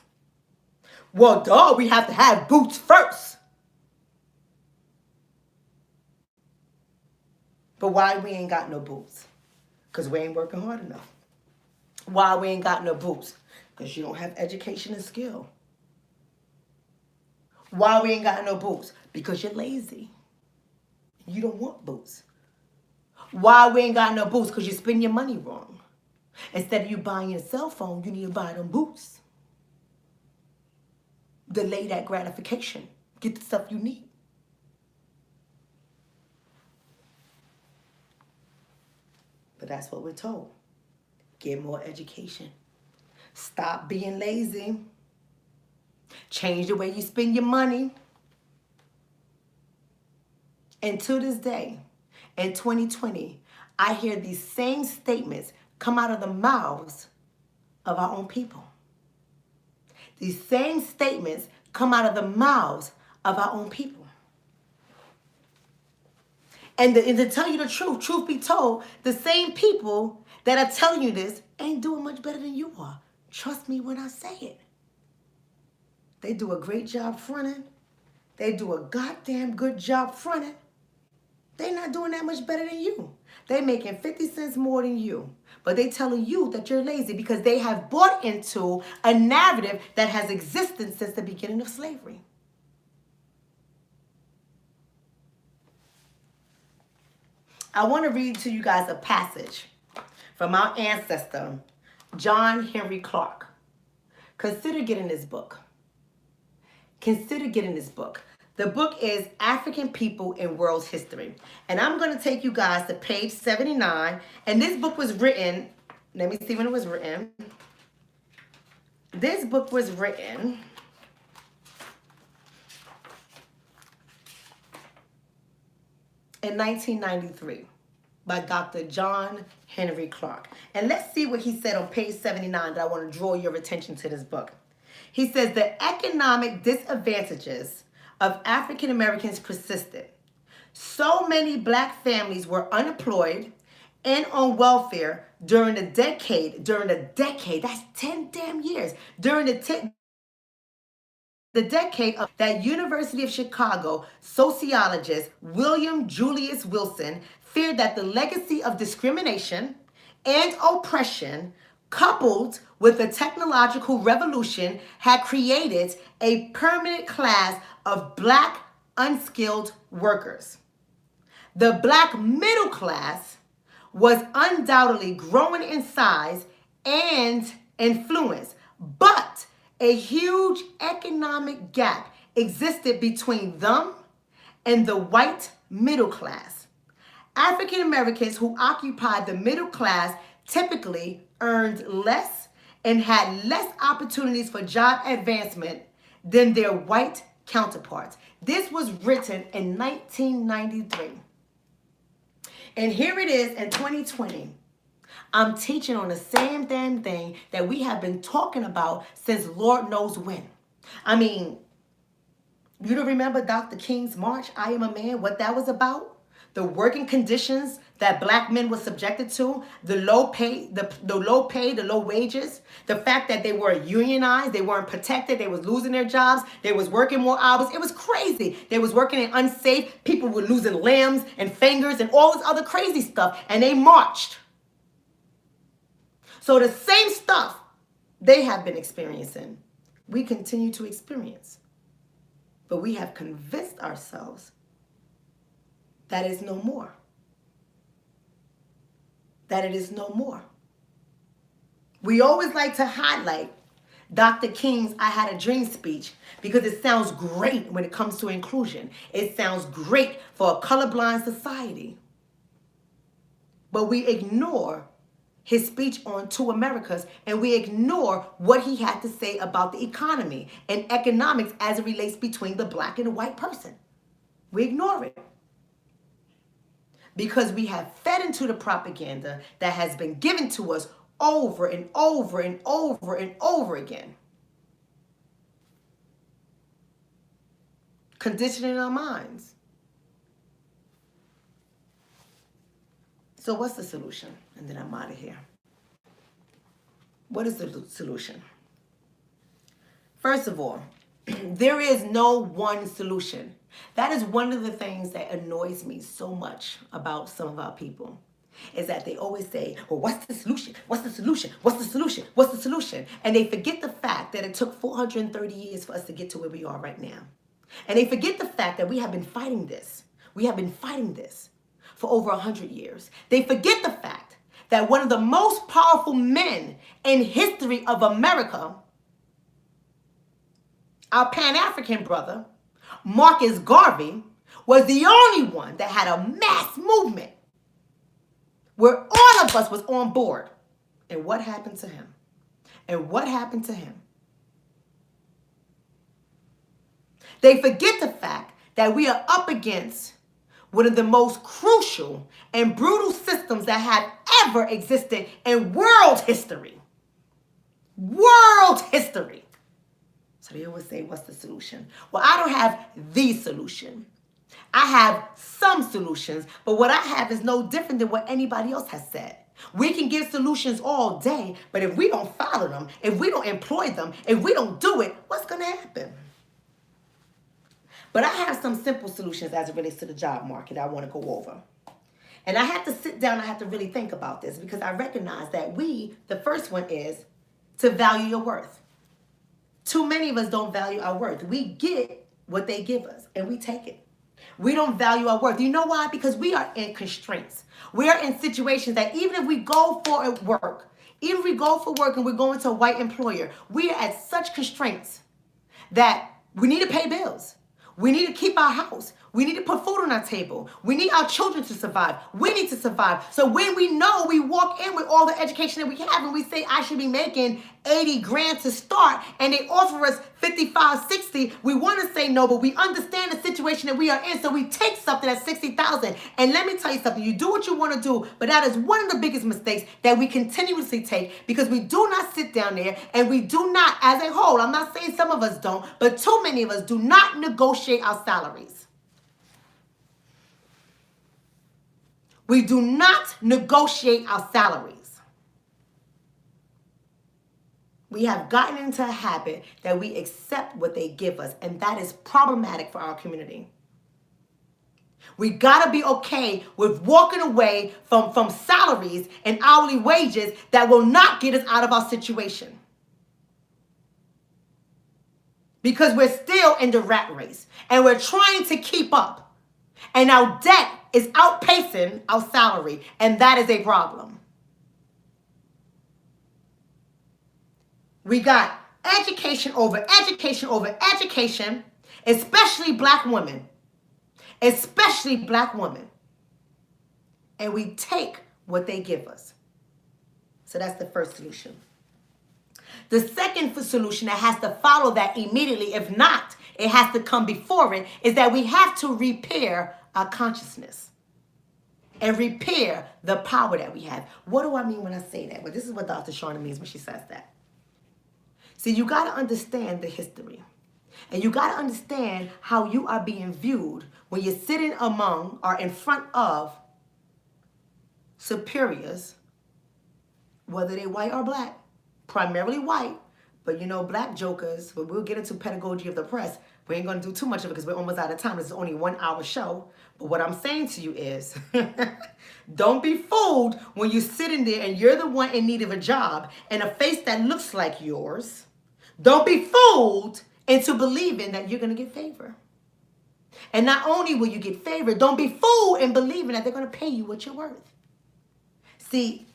Well, duh, we have to have boots first. But why we ain't got no boots? Because we ain't working hard enough. Why we ain't got no boots? Because you don't have education and skill. Why we ain't got no boots? Because you're lazy. You don't want boots. Why we ain't got no boots? Because you spend your money wrong. Instead of you buying your cell phone, you need to buy them boots. Delay that gratification. Get the stuff you need. But that's what we're told. Get more education. Stop being lazy. Change the way you spend your money. And to this day, in 2020, I hear these same statements come out of the mouths of our own people. These same statements come out of the mouths of our own people. And to tell you the truth be told, the same people that are telling you this ain't doing much better than you are. Trust me when I say it. They do a great job fronting. They do a goddamn good job fronting. They're not doing that much better than you. They making 50 cents more than you. But they telling you that you're lazy because they have bought into a narrative that has existed since the beginning of slavery. I want to read to you guys a passage from our ancestor, John Henry Clark. Consider getting this book. Consider getting this book. The book is African People in World History. And I'm going to take you guys to page 79. And this book was written, let me see when it was written. This book was written in 1993 by Dr. John Henry Clark. And let's see what he said on page 79 that I want to draw your attention to this book. He says the economic disadvantages of African Americans persisted. So many black families were unemployed and on welfare during the decade, that's 10 damn years, during the the decade of that University of Chicago sociologist William Julius Wilson feared that the legacy of discrimination and oppression coupled with the technological revolution had created a permanent class of black unskilled workers. The black middle class was undoubtedly growing in size and influence, but a huge economic gap existed between them and the white middle class. African Americans who occupied the middle class typically earned less and had less opportunities for job advancement than their white counterparts. This was written in 1993. And here it is in 2020. I'm teaching on the same damn thing that we have been talking about since Lord knows when. I mean, you don't remember Dr. King's March, I Am a Man, what that was about? The working conditions that black men were subjected to, the low pay, the low wages, the fact that they were unionized, they weren't protected, they was losing their jobs, they was working more hours. It was crazy. They was working in unsafe, people were losing limbs and fingers and all this other crazy stuff, and they marched. So the same stuff they have been experiencing, we continue to experience. But we have convinced ourselves that is no more. That it is no more. We always like to highlight Dr. King's I Had a Dream speech because it sounds great when it comes to inclusion. It sounds great for a colorblind society. But we ignore his speech on Two Americas, and we ignore what he had to say about the economy and economics as it relates between the black and the white person. We ignore it because we have fed into the propaganda that has been given to us over and over and over and over again. Conditioning our minds. So what's the solution? And then I'm out of here. What is the solution? First of all, there is no one solution. That is one of the things that annoys me so much about some of our people, is that they always say, well, what's the solution? What's the solution? What's the solution? What's the solution? And they forget the fact that it took 430 years for us to get to where we are right now. And they forget the fact that we have been fighting this. We have been fighting this for over 100 years. They forget the fact that one of the most powerful men in history of America, our Pan-African brother, Marcus Garvey, was the only one that had a mass movement where all of us was on board. And what happened to him? And what happened to him? They forget the fact that we are up against one of the most crucial and brutal systems that have ever existed in world history. World history. So they always say, what's the solution? Well, I don't have the solution. I have some solutions, but what I have is no different than what anybody else has said. We can give solutions all day, but if we don't follow them, if we don't employ them, if we don't do it, what's going to happen? But I have some simple solutions as it relates to the job market I want to go over. And I have to sit down, I have to really think about this because I recognize that the first one is to value your worth. Too many of us don't value our worth. We get what they give us and we take it. We don't value our worth. You know why? Because we are in constraints. We are in situations that even if we go for work, even if we go for work and we're going to a white employer, we are at such constraints that we need to pay bills. We need to keep our house. We need to put food on our table. We need our children to survive. We need to survive. So when we know we walk in with all the education that we have and we say I should be making 80 grand to start and they offer us 55, 60, we want to say no, but we understand the situation that we are in. So we take something at 60,000. And let me tell you something, you do what you want to do, but that is one of the biggest mistakes that we continuously take because we do not sit down there and we do not, as a whole, I'm not saying some of us don't, but too many of us do not negotiate our salaries. We do not negotiate our salaries. We have gotten into a habit that we accept what they give us, and that is problematic for our community. We gotta be okay with walking away from salaries and hourly wages that will not get us out of our situation. Because we're still in the rat race and we're trying to keep up. And our debt is outpacing our salary, and that is a problem. We got education over education over education, especially black women. Especially black women. And we take what they give us. So that's the first solution. The second solution that has to follow that immediately, if not, it has to come before it, is that we have to repair our consciousness and repair the power that we have. What do I mean when I say that? Well, this is what Dr. Shauna means when she says that. See, you got to understand the history. And you got to understand how you are being viewed when you're sitting among or in front of superiors, whether they're white or black, primarily white, but you know, black jokers, but we'll get into pedagogy of the press. We ain't going to do too much of it because we're almost out of time. This is only a 1 hour show. But what I'm saying to you is, don't be fooled when you're sitting there and you're the one in need of a job and a face that looks like yours. Don't be fooled into believing that you're going to get favor. And not only will you get favor, don't be fooled in believing that they're going to pay you what you're worth. See,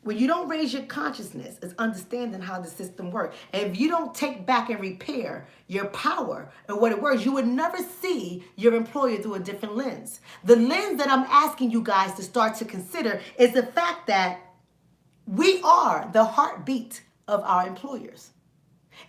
when you don't raise your consciousness, it's understanding how the system works. And if you don't take back and repair your power and what it works, you would never see your employer through a different lens. The lens that I'm asking you guys to start to consider is the fact that we are the heartbeat of our employers.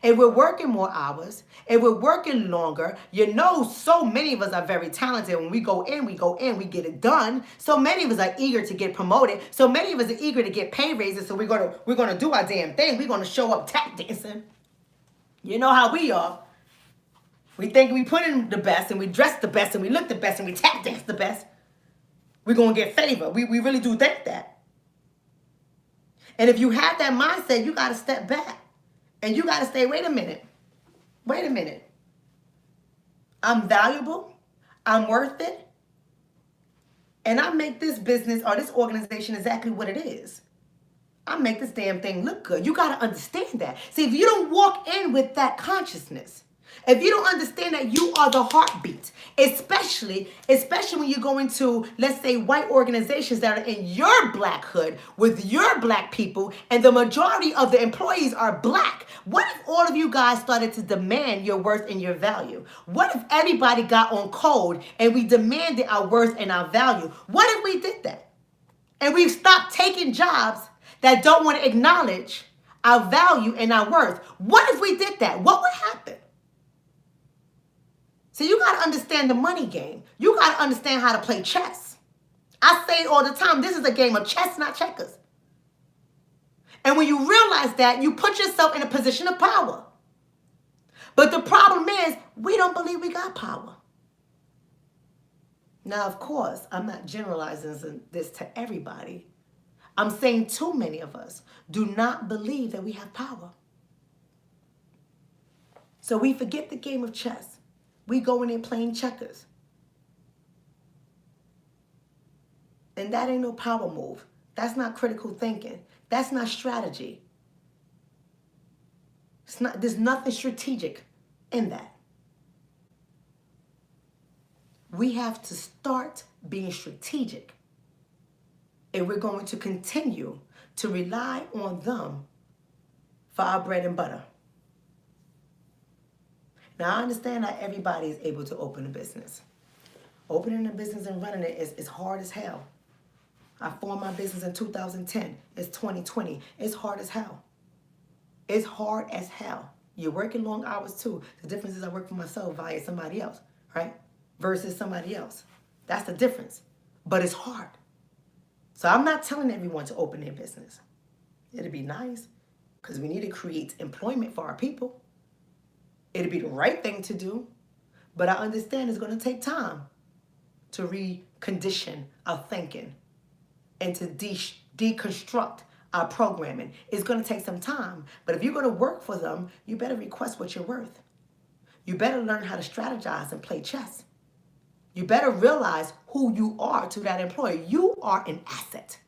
And we're working more hours, and we're working longer. You know, so many of us are very talented. When we go in, we get it done. So many of us are eager to get promoted. So many of us are eager to get pay raises. So we're gonna do our damn thing. We're gonna show up tap dancing. You know how we are. We think we put in the best, and we dress the best, and we look the best, and we tap dance the best. We're gonna get favor. We really do think that. And if you have that mindset, you gotta step back. And you got to say, wait a minute. I'm valuable. I'm worth it. And I make this business or this organization exactly what it is. I make this damn thing look good. You got to understand that. See, if you don't walk in with that consciousness, if you don't understand that you are the heartbeat, especially when you go into, let's say, white organizations that are in your black hood with your black people, and the majority of the employees are black. What if all of you guys started to demand your worth and your value? What if everybody got on code and we demanded our worth and our value? What if we did that? And we stopped taking jobs that don't want to acknowledge our value and our worth. What if we did that? What would happen? See, you got to understand the money game. You got to understand how to play chess. I say it all the time, this is a game of chess, not checkers. And when you realize that, you put yourself in a position of power. But the problem is, we don't believe we got power. Now, of course, I'm not generalizing this to everybody. I'm saying too many of us do not believe that we have power. So we forget the game of chess. We go in there playing checkers. And that ain't no power move. That's not critical thinking. That's not strategy. There's nothing strategic in that. We have to start being strategic. And we're going to continue to rely on them for our bread and butter. Now, I understand not everybody is able to open a business. Opening a business and running it is hard as hell. I formed my business in 2010. It's 2020. It's hard as hell. It's hard as hell. You're working long hours too. The difference is I work for myself via somebody else, right? Versus somebody else. That's the difference. But it's hard. So I'm not telling everyone to open their business. It'd be nice because we need to create employment for our people. It'd be the right thing to do, but I understand it's going to take time to recondition our thinking and to deconstruct our programming. It's going to take some time. But if you're going to work for them, you better request what you're worth. You better learn how to strategize and play chess. You better realize who you are to that employer. You are an asset.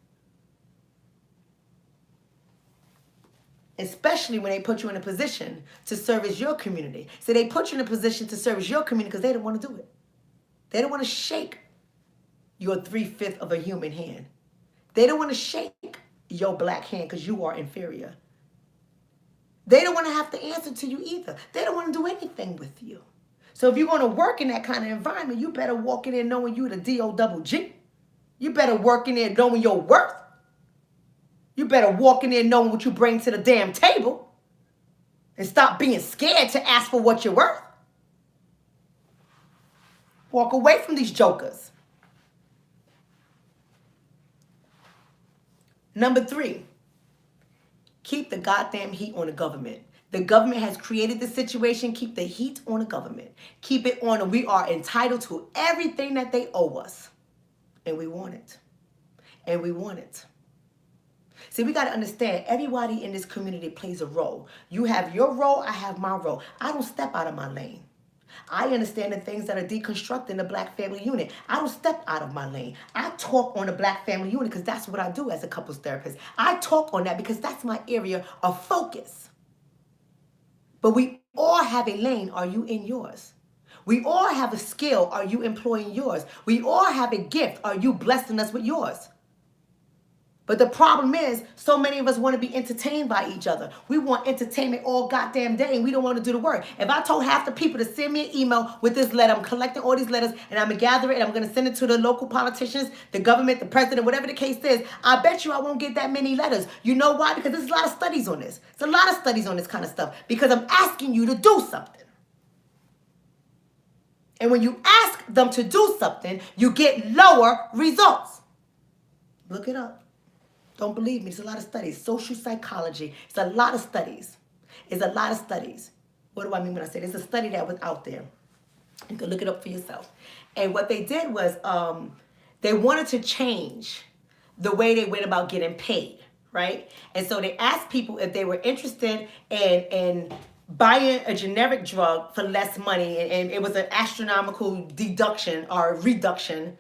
Especially when they put you in a position to service your community. So they put you in a position to service your community because they don't want to do it. They don't want to shake your 3/5 of a human hand. They don't want to shake your black hand because you are inferior. They don't want to have to answer to you either. They don't want to do anything with you. So if you're going to work in that kind of environment, you better walk in there knowing you the D-O-double-G. You better work in there knowing your worth. You better walk in there knowing what you bring to the damn table. And stop being scared to ask for what you're worth. Walk away from these jokers. Number 3, keep the goddamn heat on the government. The government has created the situation. Keep the heat on the government. Keep it on. We are entitled to everything that they owe us. And we want it. And we want it. See, we got to understand everybody in this community plays a role. You have your role. I have my role. I don't step out of my lane. I understand the things that are deconstructing the black family unit. I don't step out of my lane. I talk on the black family unit because that's what I do as a couples therapist. I talk on that because that's my area of focus. But we all have a lane. Are you in yours? We all have a skill. Are you employing yours? We all have a gift. Are you blessing us with yours? But the problem is, so many of us want to be entertained by each other. We want entertainment all goddamn day, and we don't want to do the work. If I told half the people to send me an email with this letter, I'm collecting all these letters, and I'm going to gather it, and I'm going to send it to the local politicians, the government, the president, whatever the case is, I bet you I won't get that many letters. You know why? Because there's a lot of studies on this. There's a lot of studies on this kind of stuff, because I'm asking you to do something. And when you ask them to do something, you get lower results. Look it up. Don't believe me. It's a lot of studies. Social psychology. It's a lot of studies. It's a lot of studies. What do I mean when I say there's a study that was out there? You can look it up for yourself. And what they did was they wanted to change the way they went about getting paid, right? And so they asked people if they were interested in buying a generic drug for less money. And it was an astronomical deduction or reduction,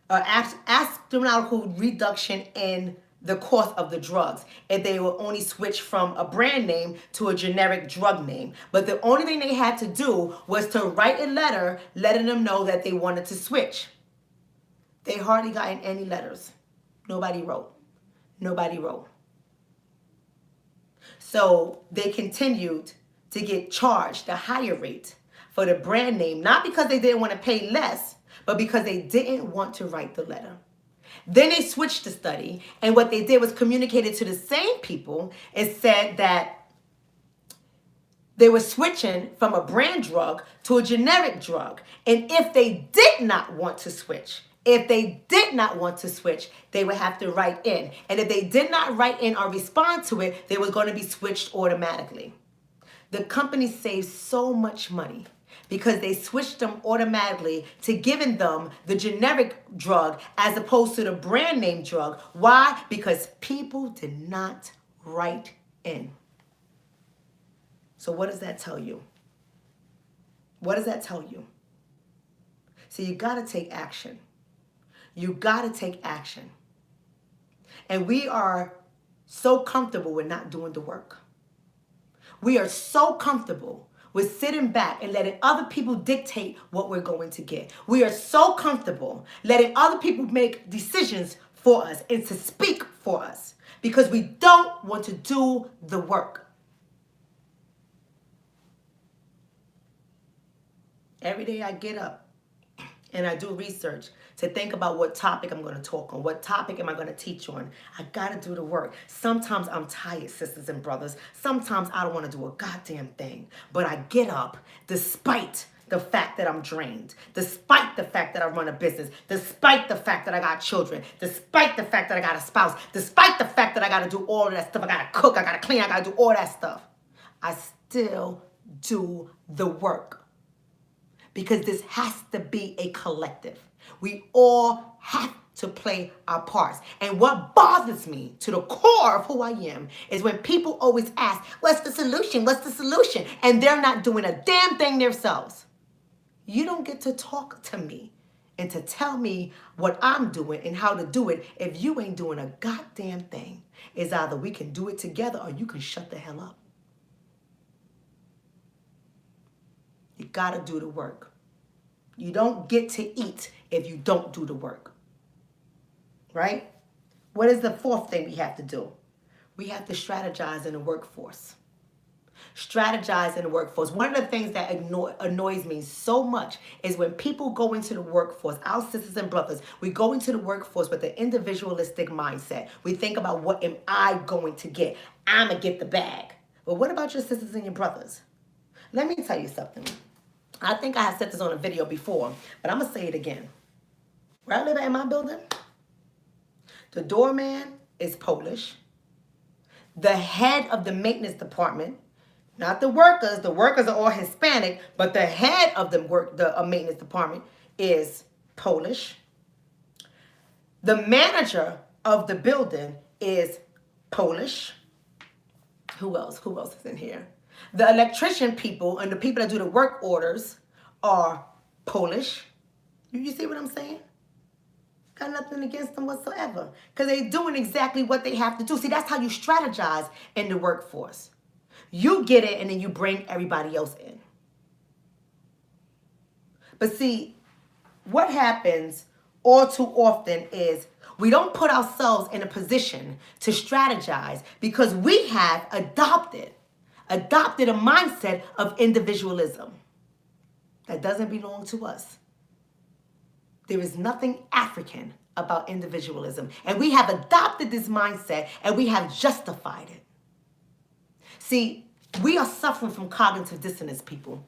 astronomical reduction in the cost of the drugs, and they will only switch from a brand name to a generic drug name. But the only thing they had to do was to write a letter letting them know that they wanted to switch. They hardly got any letters. Nobody wrote. Nobody wrote. So they continued to get charged the higher rate for the brand name, not because they didn't want to pay less, but because they didn't want to write the letter. Then they switched the study, and what they did was communicated to the same people and said that they were switching from a brand drug to a generic drug. And if they did not want to switch, they would have to write in. And if they did not write in or respond to it, they were going to be switched automatically. The company saved so much money because they switched them automatically to giving them the generic drug as opposed to the brand name drug. Why? Because people did not write in. So what does that tell you? What does that tell you? So you got to take action. You got to take action. And we are so comfortable with not doing the work. We are so comfortable with sitting back and letting other people dictate what we're going to get. We are so comfortable letting other people make decisions for us and to speak for us because we don't want to do the work. Every day I get up and I do research to think about what topic I'm going to talk on. What topic am I going to teach on? I got to do the work. Sometimes I'm tired, sisters and brothers. Sometimes I don't want to do a goddamn thing. But I get up despite the fact that I'm drained, despite the fact that I run a business, despite the fact that I got children, despite the fact that I got a spouse, despite the fact that I got to do all of that stuff. I got to cook, I got to clean, I got to do all that stuff. I still do the work. Because this has to be a collective. We all have to play our parts. And what bothers me to the core of who I am is when people always ask, what's the solution? What's the solution? And they're not doing a damn thing themselves. You don't get to talk to me and to tell me what I'm doing and how to do it if you ain't doing a goddamn thing. It's either we can do it together or you can shut the hell up. You gotta do the work. You don't get to eat if you don't do the work. Right? What is the fourth thing we have to do? We have to strategize in the workforce. Strategize in the workforce. One of the things that annoys me so much is when people go into the workforce, our sisters and brothers, we go into the workforce with an individualistic mindset. We think about what am I going to get? I'm going to get the bag. But what about your sisters and your brothers? Let me tell you something. I think I have said this on a video before, but I'm going to say it again. Where I live at in my building, the doorman is Polish. The head of the maintenance department, not the workers are all Hispanic, but the head of the maintenance department is Polish. The manager of the building is Polish. Who else? Who else is in here? The electrician people and the people that do the work orders are Polish. You see what I'm saying? Got nothing against them whatsoever. Because they're doing exactly what they have to do. See, that's how you strategize in the workforce. You get it and then you bring everybody else in. But see, what happens all too often is we don't put ourselves in a position to strategize because we have adopted a mindset of individualism that doesn't belong to us. There is nothing African about individualism. And we have adopted this mindset and we have justified it. See, we are suffering from cognitive dissonance, people.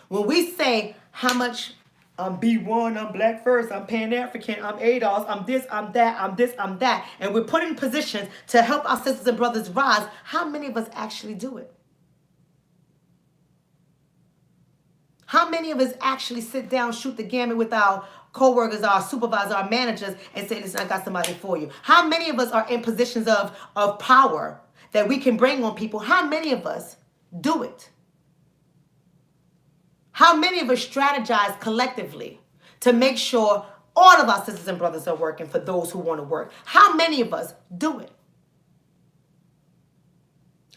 When we say how much I'm B1, I'm Black first, I'm Pan-African, I'm ADOS, I'm this, I'm that, I'm this, I'm that, and we're put in positions to help our sisters and brothers rise, how many of us actually do it? How many of us actually sit down, shoot the gamut with our co-workers, our supervisors, our managers, and say, listen, I got somebody for you? How many of us are in positions of power that we can bring on people? How many of us do it? How many of us strategize collectively to make sure all of our sisters and brothers are working for those who want to work? How many of us do it?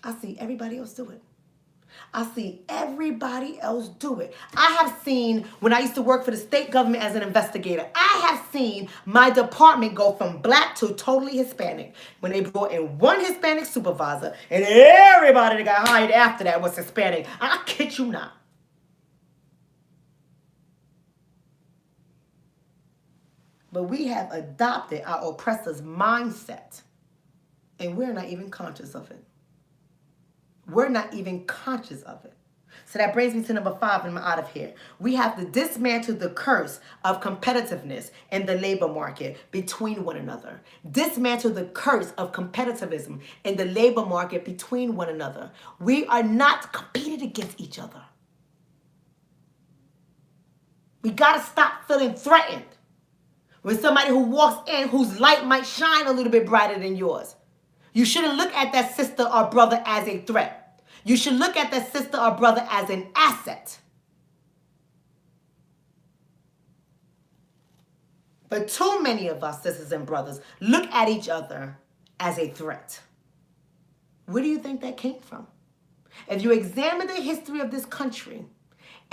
I see everybody else do it. I see everybody else do it. I have seen, when I used to work for the state government as an investigator, I have seen my department go from Black to totally Hispanic when they brought in one Hispanic supervisor and everybody that got hired after that was Hispanic. I kid you not. But we have adopted our oppressor's mindset and we're not even conscious of it. We're not even conscious of it. So that brings me to number 5 and I'm out of here. We have to dismantle the curse of competitiveness in the labor market between one another. Dismantle the curse of competitivism in the labor market between one another. We are not competing against each other. We got to stop feeling threatened when somebody who walks in whose light might shine a little bit brighter than yours. You shouldn't look at that sister or brother as a threat. You should look at that sister or brother as an asset. But too many of us, sisters and brothers, look at each other as a threat. Where do you think that came from? If you examine the history of this country,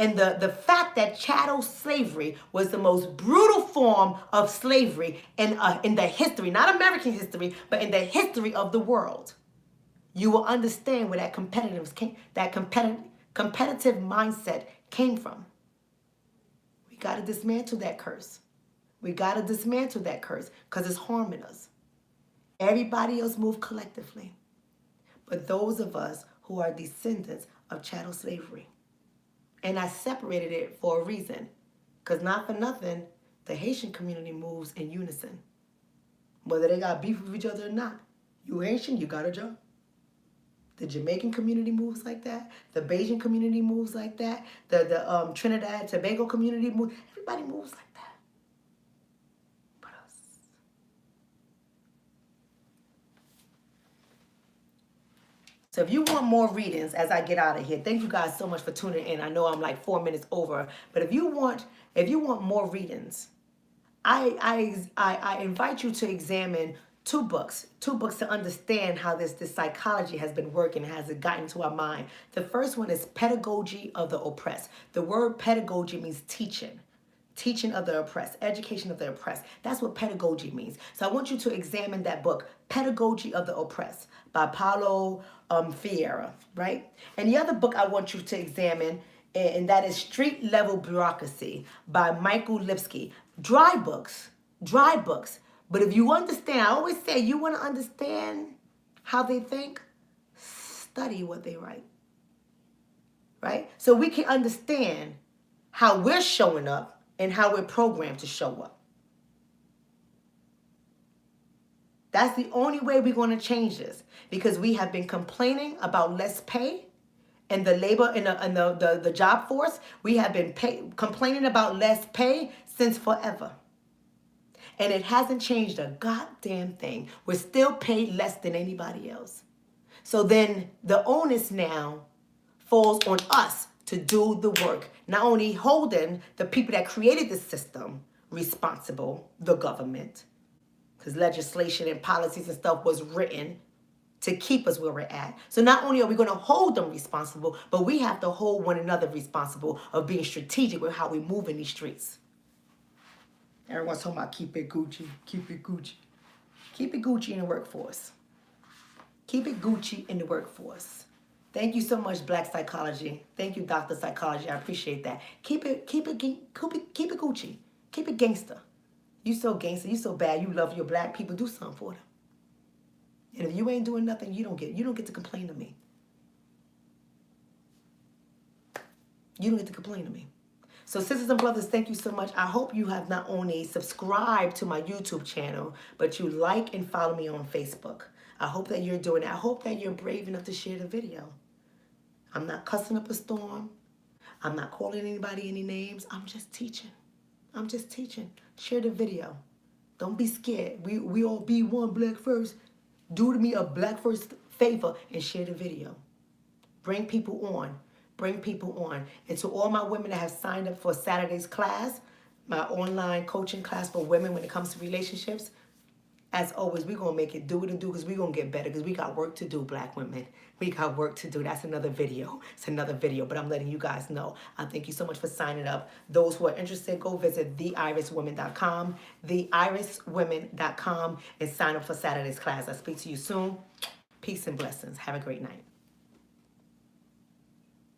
and the fact that chattel slavery was the most brutal form of slavery in the history, not American history, but in the history of the world, you will understand where that competitive mindset came from. We got to dismantle that curse. We got to dismantle that curse because it's harming us. Everybody else move collectively, but those of us who are descendants of chattel slavery. And I separated it for a reason. Because not for nothing, the Haitian community moves in unison. Whether they got beef with each other or not. You Haitian, you got a job. The Jamaican community moves like that. The Bajan community moves like that. The Trinidad, Tobago community moves. Everybody moves like that. But us. So if you want more readings as I get out of here, thank you guys so much for tuning in. I know I'm like 4 minutes over, but if you want more readings, I invite you to examine two books to understand how this psychology has been working, has it gotten to our mind. The first one is Pedagogy of the Oppressed. The word pedagogy means teaching. Teaching of the oppressed, education of the oppressed. That's what pedagogy means. So I want you to examine that book, Pedagogy of the Oppressed, by Paulo Freire, right? And the other book I want you to examine, and that is Street Level Bureaucracy by Michael Lipsky. Dry books, dry books. But if you understand, I always say, you want to understand how they think, study what they write, right? So we can understand how we're showing up and how we're programmed to show up. That's the only way we're going to change this, because we have been complaining about less pay in the labor in the job force. We have been complaining about less pay since forever. And it hasn't changed a goddamn thing. We're still paid less than anybody else. So then the onus now falls on us to do the work, not only holding the people that created the system responsible, the government, because legislation and policies and stuff was written to keep us where we're at. So not only are we going to hold them responsible, but we have to hold one another responsible of being strategic with how we move in these streets. Everyone's talking about keep it Gucci, keep it Gucci. Keep it Gucci in the workforce. Keep it Gucci in the workforce. Thank you so much, Black Psychology. Thank you, Dr. Psychology. I appreciate that. Keep it Gucci. Keep it gangster. You so gangster. You so bad. You love your black people. Do something for them. And if you ain't doing nothing, you don't get to complain to me. You don't get to complain to me. So sisters and brothers, thank you so much. I hope you have not only subscribed to my YouTube channel, but you like and follow me on Facebook. I hope that you're doing that. I hope that you're brave enough to share the video. I'm not cussing up a storm. I'm not calling anybody any names. I'm just teaching. I'm just teaching. Share the video. Don't be scared. We all be one black first. Do to me a black first favor and share the video. Bring people on. Bring people on. And to all my women that have signed up for Saturday's class, my online coaching class for women when it comes to relationships, as always, we're going to make it do it and do, because we're going to get better, because we got work to do, black women. We got work to do. That's another video. It's another video, but I'm letting you guys know. I thank you so much for signing up. Those who are interested, go visit theiriswomen.com, theiriswomen.com, and sign up for Saturday's class. I'll speak to you soon. Peace and blessings. Have a great night.